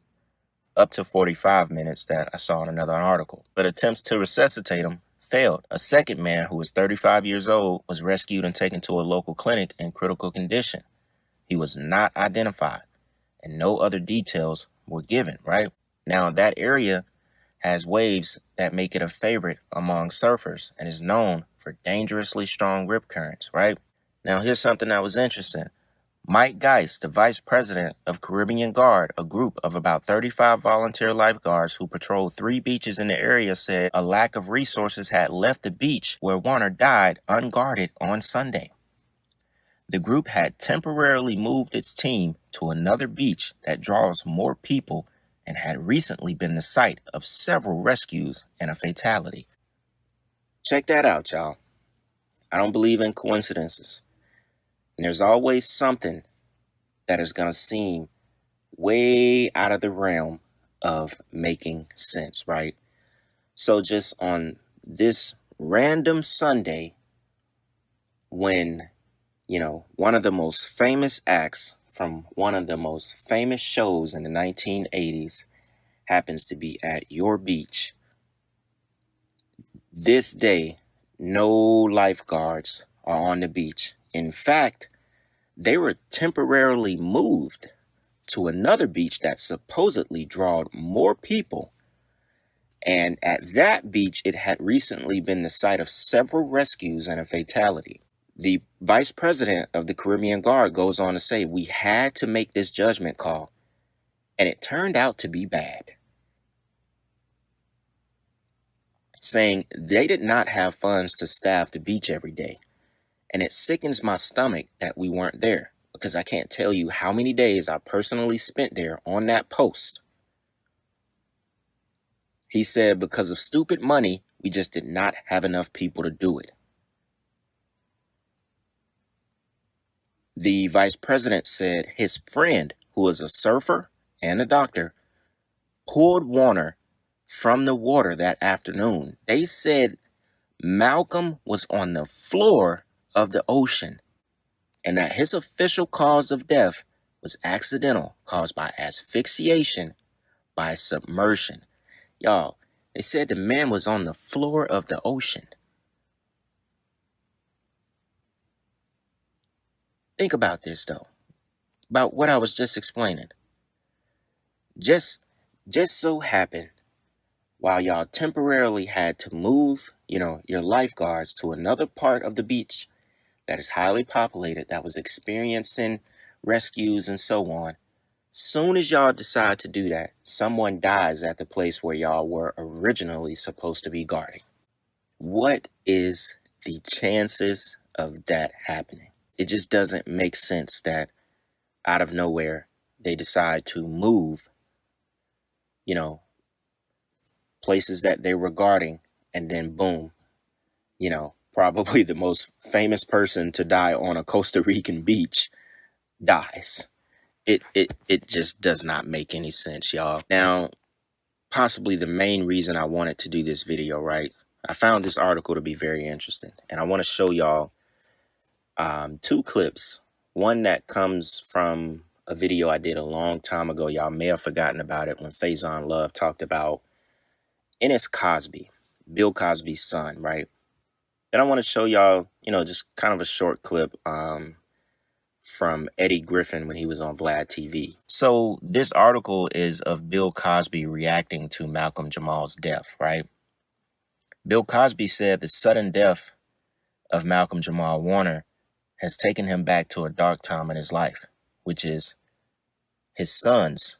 M: up to 45 minutes that I saw in another article. But attempts to resuscitate him failed. A second man who was 35 years old was rescued and taken to a local clinic in critical condition. He was not identified and no other details were given, right? Now, that area has waves that make it a favorite among surfers and is known for dangerously strong rip currents, right? Now, here's something that was interesting. Mike Geist, the vice president of Caribbean Guard, a group of about 35 volunteer lifeguards who patrolled 3 beaches in the area, said a lack of resources had left the beach where Warner died unguarded on Sunday. The group had temporarily moved its team to another beach that draws more people and had recently been the site of several rescues and a fatality. Check that out, y'all. I don't believe in coincidences. And there's always something that is going to seem way out of the realm of making sense, right? So just on this random Sunday, when, you know, one of the most famous acts from one of the most famous shows in the 1980s happens to be at your beach, this day, no lifeguards are on the beach. In fact, they were temporarily moved to another beach that supposedly drawed more people And at that beach, it had recently been the site of several rescues and a fatality. The vice president of the Caribbean Guard goes on to say, "We had to make this judgment call, and it turned out to be bad." Saying they did not have funds to staff the beach every day. And it sickens my stomach that we weren't there, because I can't tell you how many days I personally spent there on that post. He said because of stupid money, we just did not have enough people to do it. The vice president said his friend, who was a surfer and a doctor, pulled Warner from the water that afternoon. They said Malcolm was on the floor of the ocean and that his official cause of death was accidental, caused by asphyxiation by submersion. Y'all, they said the man was on the floor of the ocean. Think about this, though, about what I was just explaining. Just so happened, while y'all temporarily had to move, your lifeguards to another part of the beach that is highly populated, that was experiencing rescues and so on, soon as y'all decide to do that, someone dies at the place where y'all were originally supposed to be guarding. What is the chances of that happening? It just doesn't make sense that out of nowhere they decide to move, places that they were guarding, and then boom, probably the most famous person to die on a Costa Rican beach dies. It just does not make any sense, y'all. Now, possibly the main reason I wanted to do this video, right? I found this article to be very interesting, and I want to show y'all two clips. One that comes from a video I did a long time ago. Y'all may have forgotten about it when Faison Love talked about Ennis Cosby, Bill Cosby's son, right? Then I want to show y'all, just kind of a short clip from Eddie Griffin when he was on Vlad TV. So this article is of Bill Cosby reacting to Malcolm-Jamal's death, right? Bill Cosby said the sudden death of Malcolm-Jamal Warner has taken him back to a dark time in his life, which is his son's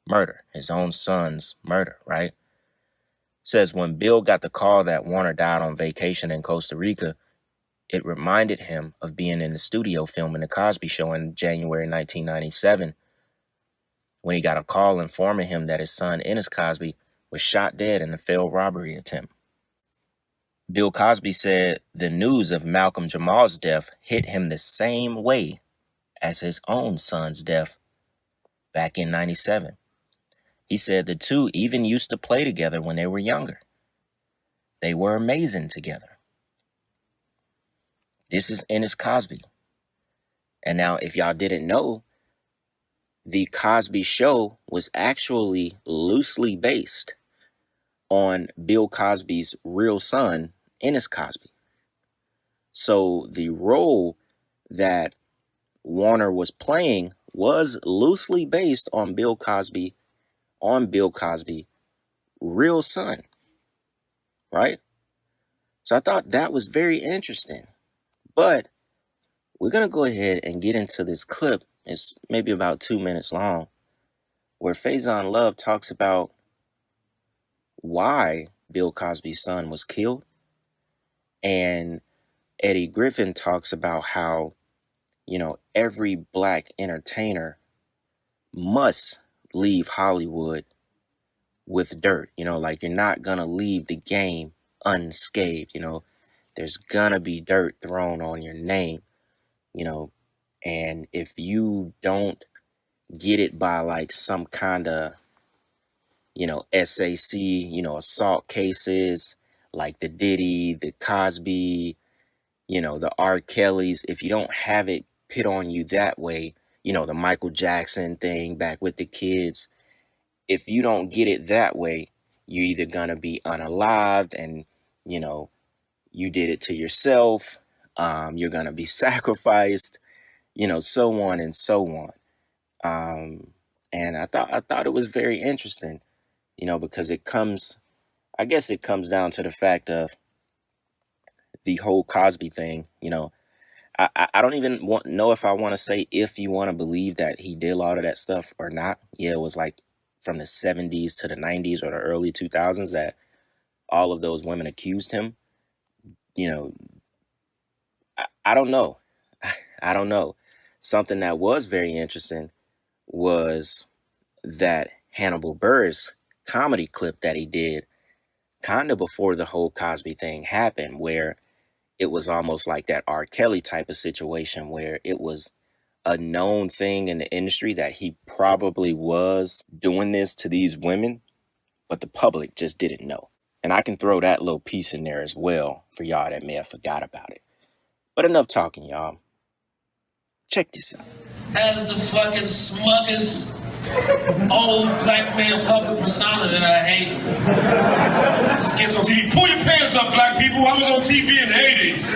M: murder, his own son's murder, right? Says when Bill got the call that Warner died on vacation in Costa Rica, it reminded him of being in the studio filming The Cosby Show in January 1997, when he got a call informing him that his son, Ennis Cosby, was shot dead in a failed robbery attempt. Bill Cosby said the news of Malcolm-Jamal's death hit him the same way as his own son's death back in 97. He said the two even used to play together when they were younger. They were amazing together. This is Ennis Cosby. And now, if y'all didn't know, the Cosby Show was actually loosely based on Bill Cosby's real son, Ennis Cosby. So the role that Warner was playing was loosely based on Bill Cosby's real son, right? So I thought that was very interesting. But we're going to go ahead and get into this clip. It's maybe about 2 minutes long, where Faison Love talks about why Bill Cosby's son was killed. And Eddie Griffin talks about how, every black entertainer must leave Hollywood with dirt. Like, you're not going to leave the game unscathed. There's going to be dirt thrown on your name, and if you don't get it by like some kind of, SAC, assault cases like the Diddy, the Cosby, the R. Kellys, if you don't have it put on you that way, the Michael Jackson thing back with the kids, if you don't get it that way, you're either going to be unalived and, you did it to yourself. You're going to be sacrificed, so on and so on. And I thought it was very interesting, because it comes I guess it comes down to the fact of the whole Cosby thing. You know, I don't even know if I want to say if you want to believe that he did a lot of that stuff or not. Yeah, it was like from the 70s to the 90s or the early 2000s that all of those women accused him. You know, I don't know. I don't know. Something that was very interesting was that Hannibal Buress comedy clip that he did kind of before the whole Cosby thing happened, where it was almost like that R. Kelly type of situation where it was a known thing in the industry that he probably was doing this to these women, but the public just didn't know. And I can throw that little piece in there as well for y'all that may have forgot about it. But enough talking, y'all. Check this out.
S: Has the fucking smuggest old black man public persona that I hate. This gets on TV. Pull your pants up, black people. I was on TV in the 80s.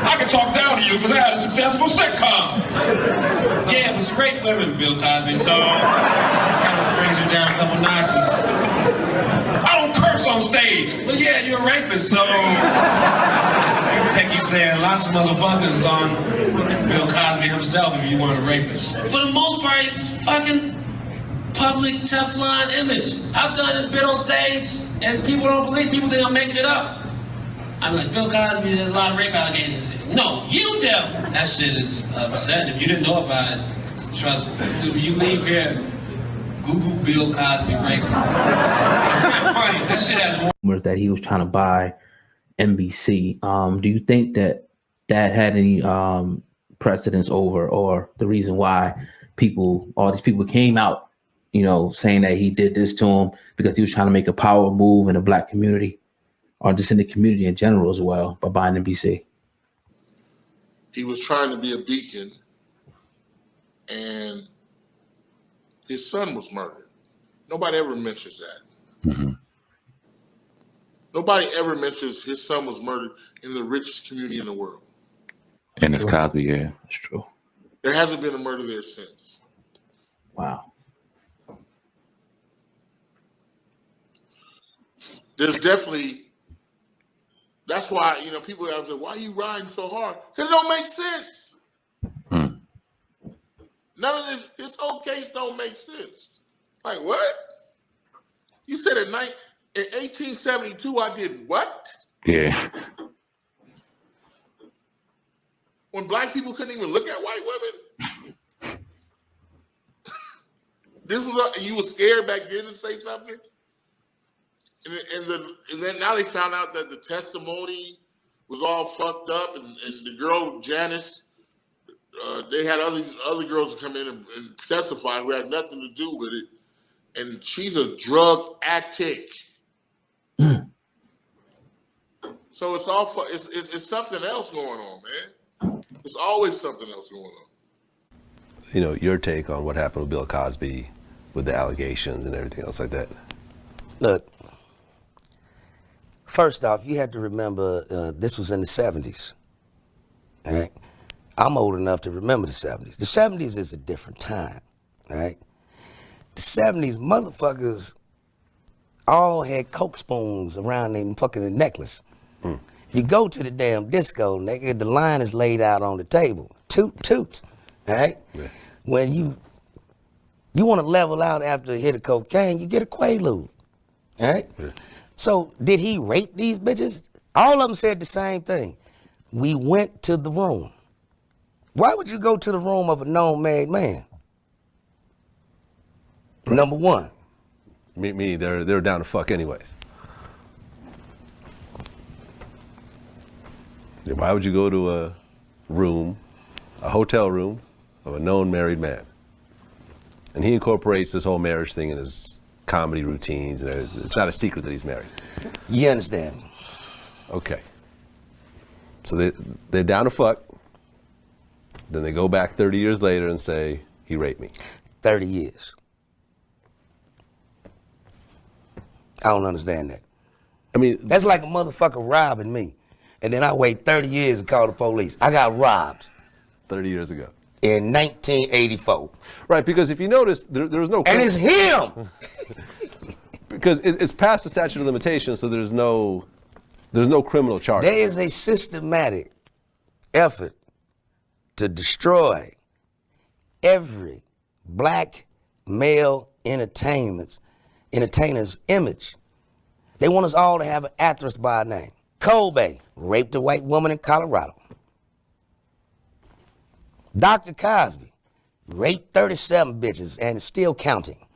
S: I can talk down to you because I had a successful sitcom. Yeah, it was great women, Bill Cosby, so kind of brings you down a couple notches. I don't curse on stage. But yeah, you're a rapist, so take you saying lots of motherfuckers on Bill Cosby himself if you weren't a rapist. For the most part, it's fucking public Teflon image. I've done this bit on stage, and people don't believe. People think I'm making it up. I'm like, Bill Cosby, there's a lot of rape allegations. No, you devil. That shit is upsetting. If you didn't know about it, trust me. When you leave here, Google Bill Cosby rape. It's not funny. That shit has more.
T: That he was trying to buy NBC. Do you think that had any precedence over, or the reason why all these people came out, you know, saying that he did this to him because he was trying to make a power move in the black community, or just in the community in general as well, by buying NBC?
U: He was trying to be a beacon, and his son was murdered. Nobody ever mentions that.
V: Mm-hmm.
U: Nobody ever mentions his son was murdered in the richest community in the world.
V: And it's Cosby, yeah.
T: That's true.
U: There hasn't been a murder there since.
T: Wow.
U: There's definitely, that's why, you know, people have said, why are you riding so hard? Because it don't make sense. None of this whole case don't make sense. Like, what? You said in 1872, I did what?
V: Yeah.
U: When black people couldn't even look at white women? You were scared back then to say something? And then now they found out that the testimony was all fucked up, and the girl, Janice, they had other girls come in and testify who had nothing to do with it. And she's a drug addict. So it's all it's something else going on, man. There's always something else going on.
W: You know, your take on what happened with Bill Cosby, with the allegations and everything else like that.
X: Look, first off, you have to remember this was in the 70s. All right? I'm old enough to remember the 70s. The 70s is a different time, right? The 70s, motherfuckers all had Coke spoons around their fucking necklace. You go to the damn disco, nigga, the line is laid out on the table. Toot, toot, all right? Yeah. When you want to level out after a hit of cocaine, you get a Quaalude, all right? Yeah. So did he rape these bitches? All of them said the same thing. We went to the room. Why would you go to the room of a known married man? Right. Number one.
W: Me, they're down to fuck anyways. Why would you go to a room, a hotel room of a known married man? And he incorporates this whole marriage thing in his comedy routines, and it's not a secret that he's married.
X: You understand me?
W: Okay. So they're down to fuck. Then they go back 30 years later and say, he raped me.
X: 30 years. I don't understand that.
W: I mean,
X: that's like a motherfucker robbing me. And then I wait 30 years and call the police. I got robbed.
W: 30 years ago.
X: In 1984.
W: Right, because if you notice, there was no...
X: And it's him!
W: because it's past the statute of limitations, so there's no criminal charge.
X: There is a systematic effort to destroy every black male entertainer's image. They want us all to have an actress by a name. Kobe raped a white woman in Colorado. Dr. Cosby raped 37 bitches and is still counting.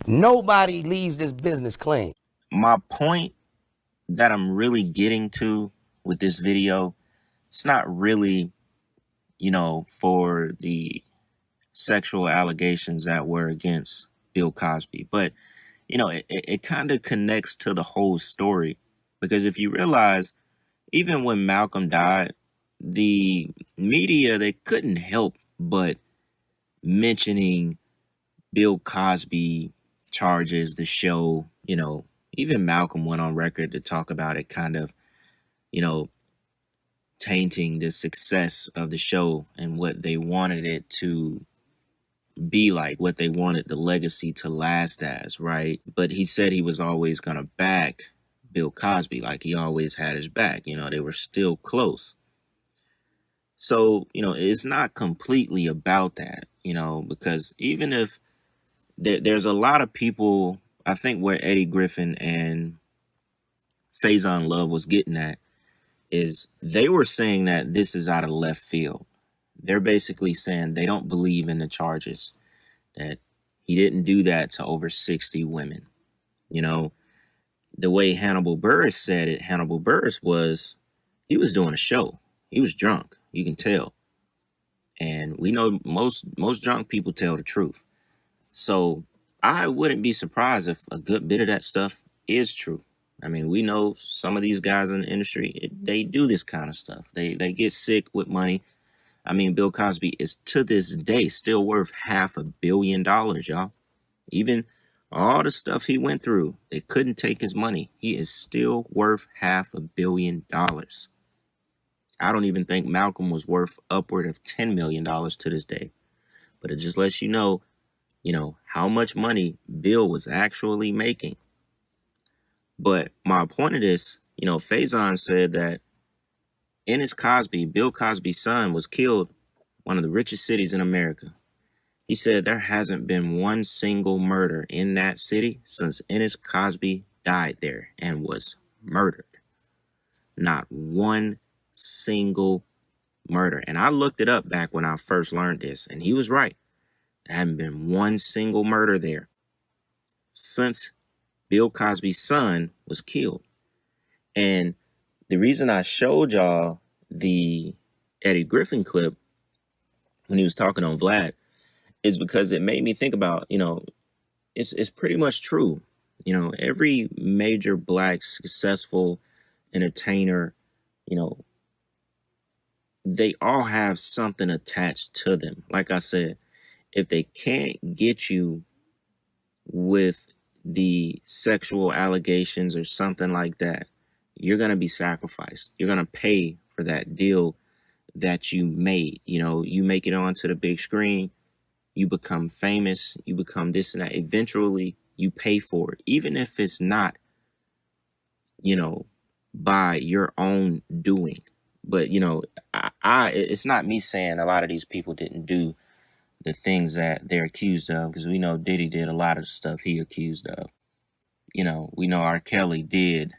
X: Nobody leaves this business clean.
M: My point that I'm really getting to with this video, it's not really, for the sexual allegations that were against Bill Cosby, but it kind of connects to the whole story, because if you realize, even when Malcolm died, the media, they couldn't help but mentioning Bill Cosby charges, the show. Even Malcolm went on record to talk about it, kind of, tainting the success of the show and what they wanted it to be like, what they wanted the legacy to last as, right? But he said he was always going to back Bill Cosby, like he always had his back. They were still close. So, it's not completely about that, because even if there's a lot of people, I think where Eddie Griffin and Faison Love was getting at is they were saying that this is out of left field. They're basically saying they don't believe in the charges, that he didn't do that to over 60 women. The way Hannibal Buress said it, Hannibal Buress he was doing a show. He was drunk. You can tell. And we know most drunk people tell the truth. So I wouldn't be surprised if a good bit of that stuff is true. I mean, we know some of these guys in the industry, they do this kind of stuff. They get sick with money. I mean, Bill Cosby is to this day still worth $500 million, y'all. Even all the stuff he went through, they couldn't take his money. He is still worth $500 million. I don't even think Malcolm was worth upward of $10 million to this day. But it just lets you know, how much money Bill was actually making. But my point of this, Faison said that Ennis Cosby, Bill Cosby's son, was killed in one of the richest cities in America. He said there hasn't been one single murder in that city since Ennis Cosby died there and was murdered. Not one single murder. And I looked it up back when I first learned this, and he was right. There hadn't been one single murder there since Bill Cosby's son was killed. And the reason I showed y'all the Eddie Griffin clip when he was talking on Vlad is because it made me think about, it's pretty much true. Every major black successful entertainer, they all have something attached to them. Like I said, if they can't get you with the sexual allegations or something like that, you're going to be sacrificed. You're going to pay for that deal that you made. You make it onto the big screen, you become famous, you become this and that. Eventually, you pay for it, even if it's not, by your own doing. But, it's not me saying a lot of these people didn't do the things that they're accused of, because we know Diddy did a lot of the stuff he accused of. We know R. Kelly did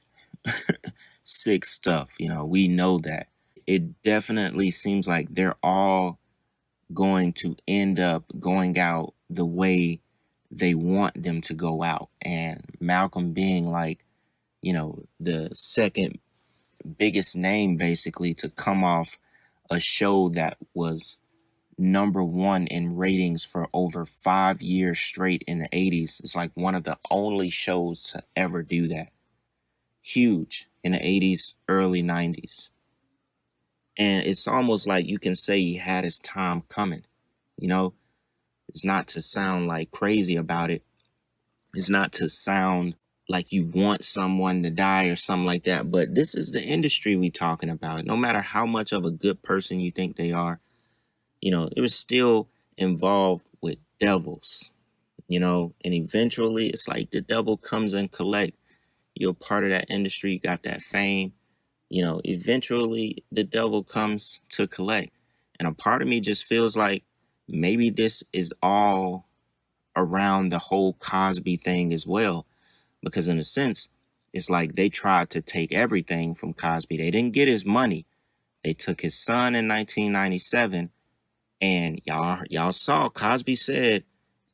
M: sick stuff. We know that. It definitely seems like they're all going to end up going out the way they want them to go out. And Malcolm being like, the second biggest name basically to come off a show that was #1 in ratings for over 5 years straight in the 80s. It's like one of the only shows to ever do that. Huge in the 80s, early 90s. And it's almost like you can say he had his time coming. It's not to sound like crazy about it. It's not to sound like you want someone to die or something like that. But this is the industry we talking about. No matter how much of a good person you think they are, it was still involved with devils. you know, and eventually it's like the devil comes and collect. You're a part of that industry, got that fame, you know, eventually the devil comes to collect. And a part of me just feels like maybe this is all around the whole Cosby thing as well, because in a sense, it's like they tried to take everything from Cosby. They didn't get his money. They took his son in 1997, and y'all saw Cosby said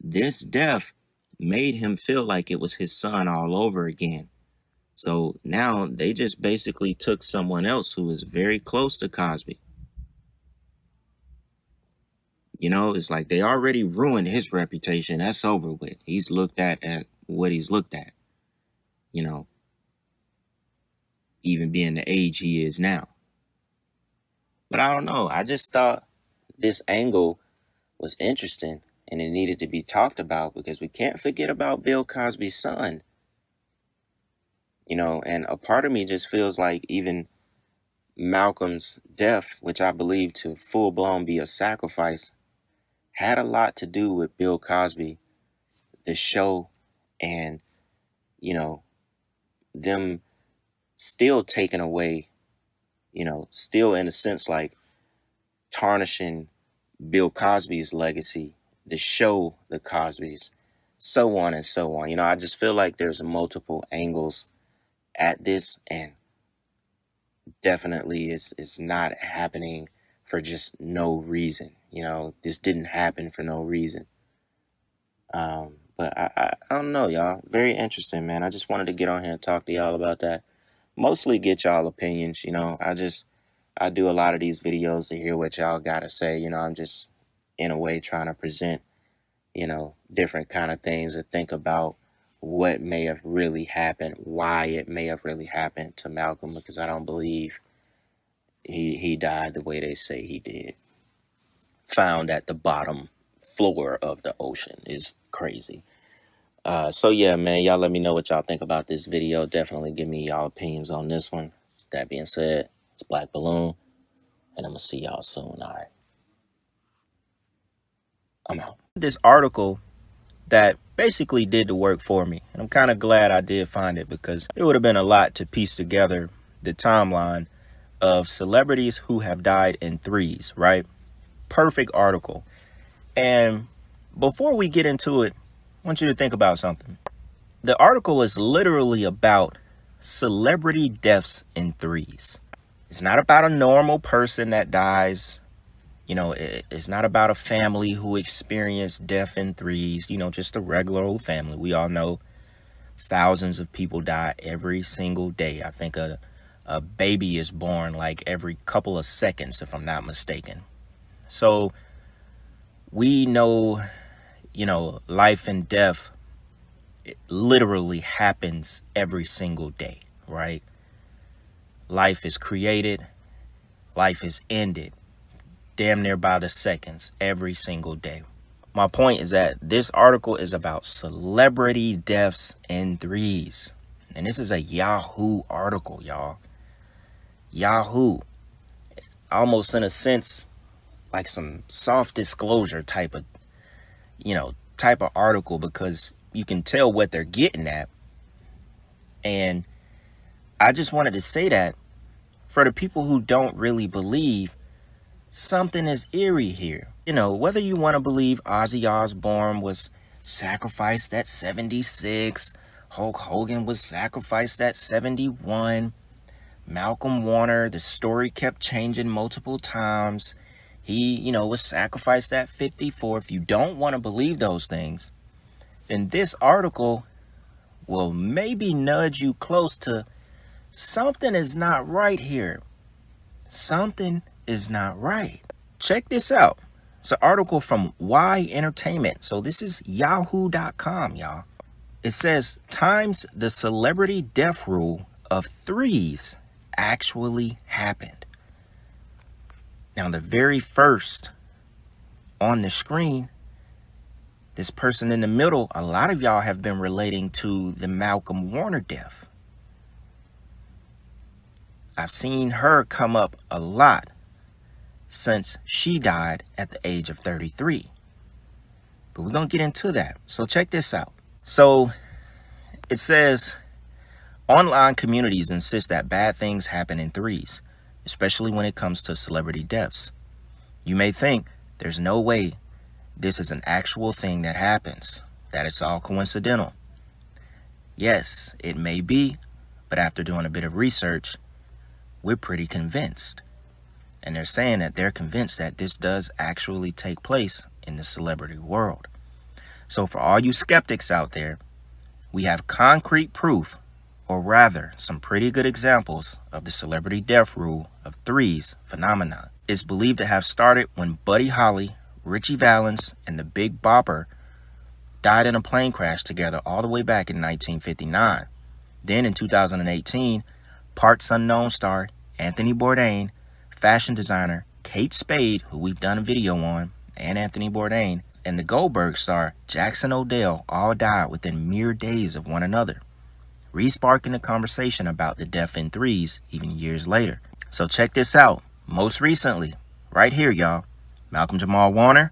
M: this death made him feel like it was his son all over again. So now they just basically took someone else who is very close to Cosby. You know, it's like they already ruined his reputation. That's over with. He's looked at what he's looked at, you know, even being the age he is now. But I don't know. I just thought this angle was interesting and it needed to be talked about, because we can't forget about Bill Cosby's son. You know, and a part of me just feels like even Malcolm's death, which I believe to full-blown be a sacrifice, had a lot to do with Bill Cosby, the show, and, you know, them still taking away, you know, still in a sense like tarnishing Bill Cosby's legacy, the show, the Cosbys, so on and so on. You know, I just feel like there's multiple angles at this, and definitely it's not happening for just no reason. You know, this didn't happen for no reason. But I don't know, y'all. Very interesting, man. I just wanted to get on here and talk to y'all about that. Mostly get y'all opinions, you know. I do a lot of these videos to hear what y'all got to say. You know, I'm just in a way trying to present, you know, different kind of things to think about what may have really happened, why it may have really happened to Malcolm, because I don't believe he died the way they say he did. Found at the bottom floor of the ocean is crazy. So yeah, man, y'all let me know what y'all think about this video. Definitely give me y'all opinions on this one. That being said, it's Black Balloon, and I'm gonna see y'all soon. All right, I'm out. This article that basically did the work for me, and I'm kind of glad I did find it, because it would have been a lot to piece together the timeline of celebrities who have died in threes, right? Perfect article. And before we get into it, I want you to think about something. The article is literally about celebrity deaths in threes. It's not about a normal person that dies. You know, it's not about a family who experienced death in threes, you know, just a regular old family. We all know thousands of people die every single day. I think a baby is born like every couple of seconds, if I'm not mistaken. So we know, you know, life and death, it literally happens every single day, right? Life is created, life is ended, damn near by the seconds, every single day. My point is that this article is about celebrity deaths in threes. And this is a Yahoo article, y'all. Yahoo. Almost in a sense, like some soft disclosure type of, you know, type of article, because you can tell what they're getting at. And I just wanted to say that for the people who don't really believe, something is eerie here. You know, whether you want to believe Ozzy Osbourne was sacrificed at 76, Hulk Hogan was sacrificed at 71, Malcolm Warner, the story kept changing multiple times. He, you know, was sacrificed at 54. If you don't want to believe those things, then this article will maybe nudge you close to something is not right here. Something is not right. Check this out. It's an article from Y Entertainment. So this is yahoo.com, y'all. It says, times the celebrity death rule of threes actually happened. Now, the very first on the screen, this person in the middle, a lot of y'all have been relating to the Malcolm Warner death. I've seen her come up a lot since she died at the age of 33. But we're going to get into that. So check this out. So it says, online communities insist that bad things happen in threes, especially when it comes to celebrity deaths. You may think there's no way this is an actual thing that happens, that it's all coincidental. Yes, it may be, but after doing a bit of research, we're pretty convinced. And they're saying that they're convinced that this does actually take place in the celebrity world. So for all you skeptics out there, we have concrete proof, or rather some pretty good examples of the celebrity death rule of threes phenomenon. It's believed to have started when Buddy Holly, Richie Valens, and the Big Bopper died in a plane crash together all the way back in 1959. Then in 2018, Parts Unknown star Anthony Bourdain, fashion designer Kate Spade, who we've done a video on, and Anthony Bourdain, and the Goldberg star Jackson Odell all died within mere days of one another, re-sparking the conversation about the death in threes even years later. So check this out. Most recently, right here, y'all, Malcolm-Jamal Warner,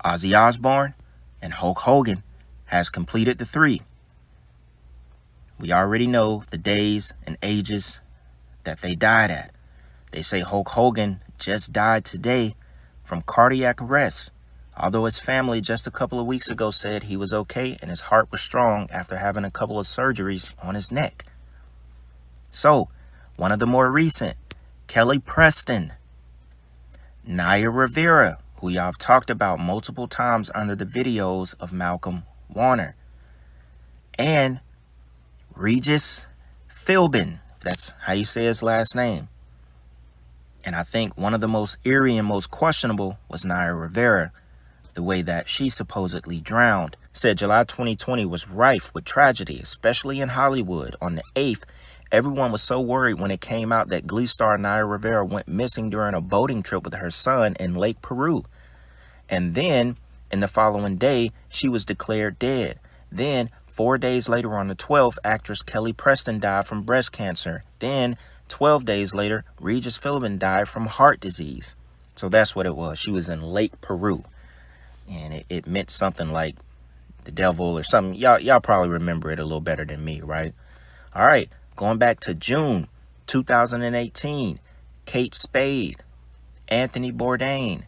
M: Ozzy Osbourne, and Hulk Hogan has completed the three. We already know the days and ages that they died at. They say Hulk Hogan just died today from cardiac arrest, although his family just a couple of weeks ago said he was okay and his heart was strong after having a couple of surgeries on his neck. So, one of the more recent, Kelly Preston, Naya Rivera, who y'all have talked about multiple times under the videos of Malcolm Warner, and Regis Philbin, that's how you say his last name. And I think one of the most eerie and most questionable was Naya Rivera, the way that she supposedly drowned. Said July 2020 was rife with tragedy, especially in Hollywood. On the 8th, everyone was so worried when it came out that Glee star Naya Rivera went missing during a boating trip with her son in Lake Peru. And then, in the following day, she was declared dead. Then, 4 days later on the 12th, actress Kelly Preston died from breast cancer. Then, 12 days later, Regis Philbin died from heart disease. So that's what it was. She was in Lake Peru. And it meant something like the devil or something. Y'all probably remember it a little better than me, right? All right, going back to June 2018, Kate Spade, Anthony Bourdain,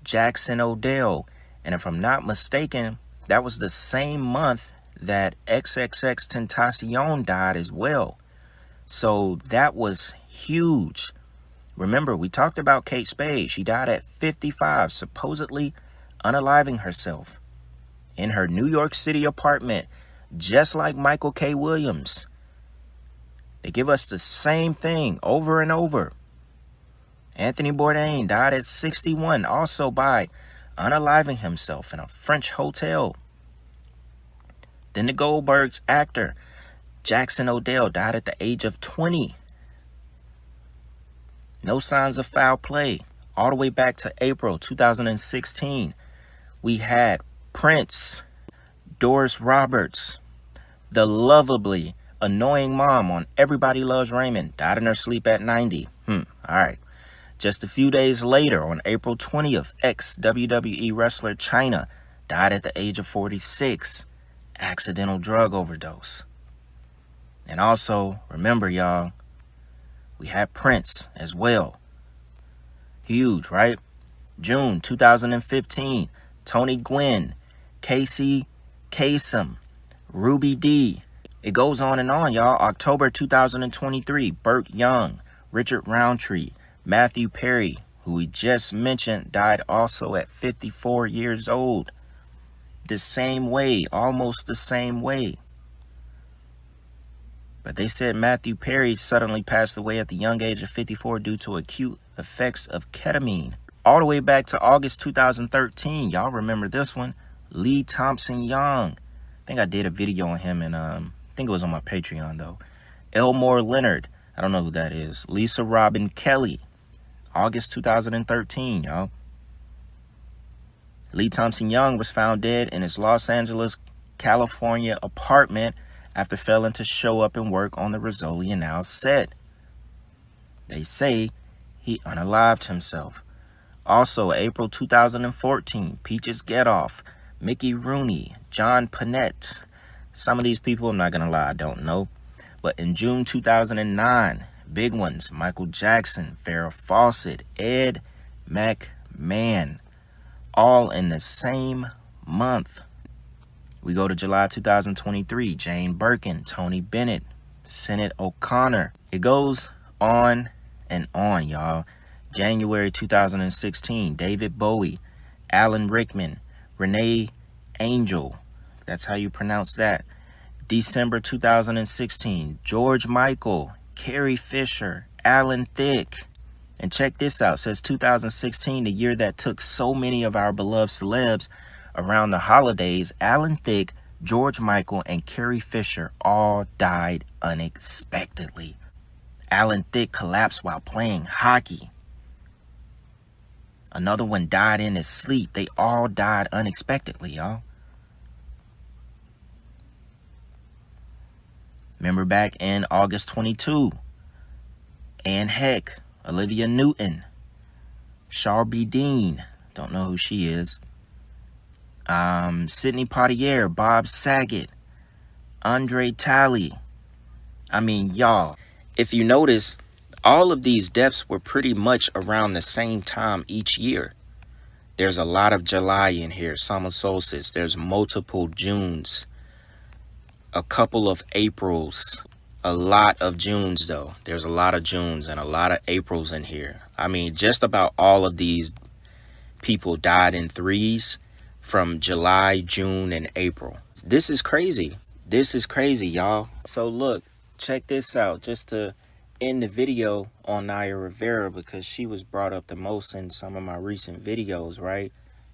M: Jackson Odell, and if I'm not mistaken, that was the same month that XXXTentacion died as well. So that was huge. Remember, we talked about Kate Spade. She died at 55, supposedly unaliving herself in her New York City apartment, just like Michael K. Williams. They give us the same thing over and over. Anthony Bourdain died at 61, also by unaliving himself in a French hotel. Then the Goldbergs actor Jackson Odell died at the age of 20. No signs of foul play. All the way back to April 2016, we had Prince, Doris Roberts, the lovably annoying mom on Everybody Loves Raymond, died in her sleep at 90. All right. Just a few days later, on April 20th, ex-WWE wrestler Chyna died at the age of 46. Accidental drug overdose. And also, remember, y'all, we had Prince as well. Huge, right? June 2015, Tony Gwynn, Casey Kasem, Ruby D. It goes on and on, y'all. October 2023, Burt Young, Richard Roundtree, Matthew Perry, who we just mentioned, died also at 54 years old. The same way, almost the same way. But they said Matthew Perry suddenly passed away at the young age of 54 due to acute effects of ketamine. All the way back to August 2013. Y'all remember this one? Lee Thompson Young. I think I did a video on him, and I think it was on my Patreon, though. Elmore Leonard. I don't know who that is. Lisa Robin Kelly. August 2013, y'all. Lee Thompson Young was found dead in his Los Angeles, California apartment after failing to show up and work on the Rizzoli and Now set. They say he unalived himself. Also, April 2014, Peaches Getoff, Mickey Rooney, John Panette. Some of these people, I'm not going to lie, I don't know. But in June 2009, big ones, Michael Jackson, Farrah Fawcett, Ed McMahon, all in the same month. We go to July 2023, Jane Birkin, Tony Bennett, Sinead O'Connor. It goes on and on, y'all. January 2016, David Bowie, Alan Rickman, Renee Angel. That's how you pronounce that. December 2016, George Michael, Carrie Fisher, Alan Thicke. And check this out. It says 2016, the year that took so many of our beloved celebs around the holidays. Alan Thicke, George Michael, and Carrie Fisher all died unexpectedly. Alan Thicke collapsed while playing hockey. Another one died in his sleep. They all died unexpectedly, y'all. Remember back in August 22, Anne Heck, Olivia Newton, Sharby Dean, don't know who she is, Sidney Poitier, Bob Saget, Andre Talley. I mean, y'all, if you notice, all of these deaths were pretty much around the same time each year. There's a lot of July in here, summer solstice. There's multiple Junes, a couple of Aprils, a lot of Junes though. There's a lot of Junes and a lot of Aprils in here. I mean, just about all of these people died in threes from July, June, and April. This is crazy. This is crazy, y'all. So look, check this out, just to end the video on Naya Rivera, because she was brought up the most in some of my recent videos, right?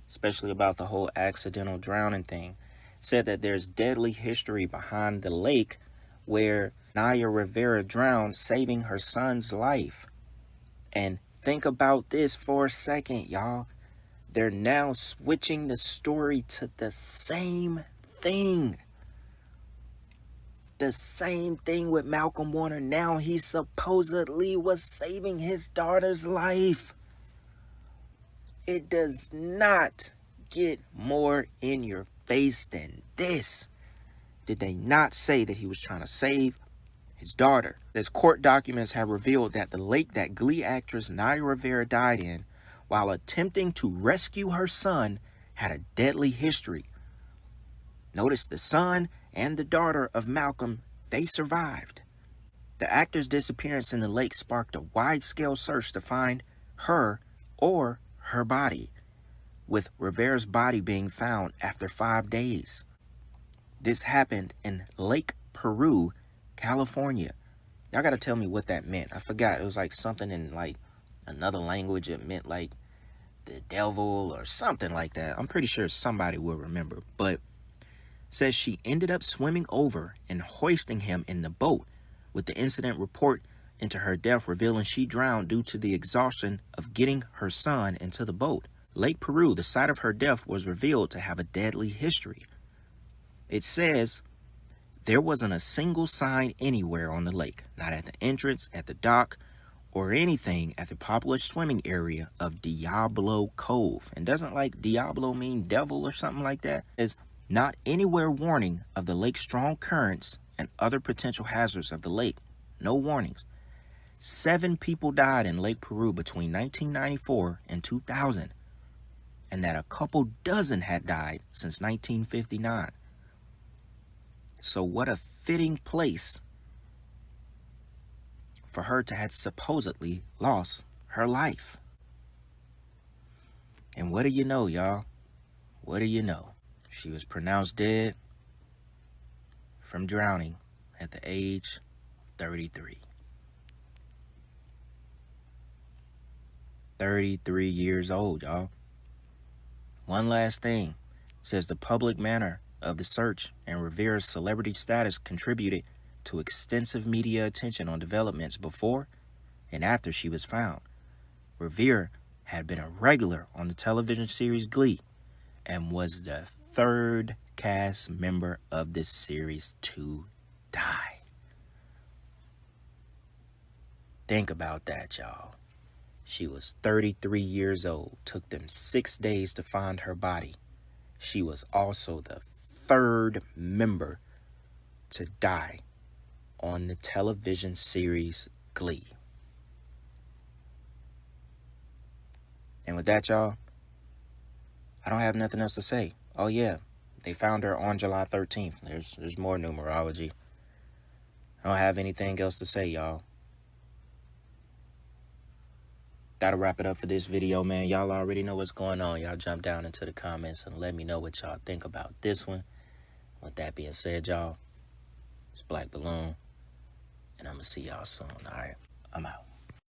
M: Especially about the whole accidental drowning thing. Said that there's deadly history behind the lake where Naya Rivera drowned, saving her son's life. And think about this for a second, y'all. They're now switching the story to the same thing. The same thing with Malcolm Warner. Now he supposedly was saving his daughter's life. It does not get more in your face than this. Did they not say that he was trying to save his daughter? As court documents have revealed that the lake that Glee actress Naya Rivera died in while attempting to rescue her son had a deadly history. Notice the son and the daughter of Malcolm, they survived. The actor's disappearance in the lake sparked a wide-scale search to find her or her body, with Rivera's body being found after 5 days. This happened in Lake Peru, California. Y'all gotta tell me what that meant. I forgot. It was like something in like another language. It meant like the devil or something like that. I'm pretty sure somebody will remember. But says she ended up swimming over and hoisting him in the boat, with the incident report into her death revealing she drowned due to the exhaustion of getting her son into the boat. Lake Peru, the site of her death, was revealed to have a deadly history. It says there wasn't a single sign anywhere on the lake, not at the entrance, at the dock, or anything at the popular swimming area of Diablo Cove. And doesn't like Diablo mean devil or something like that? There's not anywhere warning of the lake's strong currents and other potential hazards of the lake. No warnings. 7 people died in Lake Peru between 1994 and 2000, and that a couple dozen had died since 1959. So what a fitting place for her to have supposedly lost her life. And what do you know, y'all? What do you know? She was pronounced dead from drowning at the age of 33. 33 years old, y'all. One last thing. Says the public manner of the search and Rivera's celebrity status contributed to extensive media attention on developments before and after she was found. Rivera had been a regular on the television series Glee and was the 3rd cast member of this series to die. Think about that, y'all. She was 33 years old. Took them 6 days to find her body. She was also the third member to die on the television series Glee. And with that, y'all, I don't have nothing else to say. Oh yeah, they found her on July 13th. There's more numerology. I don't have anything else to say, y'all. That'll wrap it up for this video, man. Y'all already know what's going on. Y'all jump down into the comments and let me know what y'all think about this one. With that being said, y'all, it's Black Balloon, and I'm gonna see y'all soon. All right, I'm out.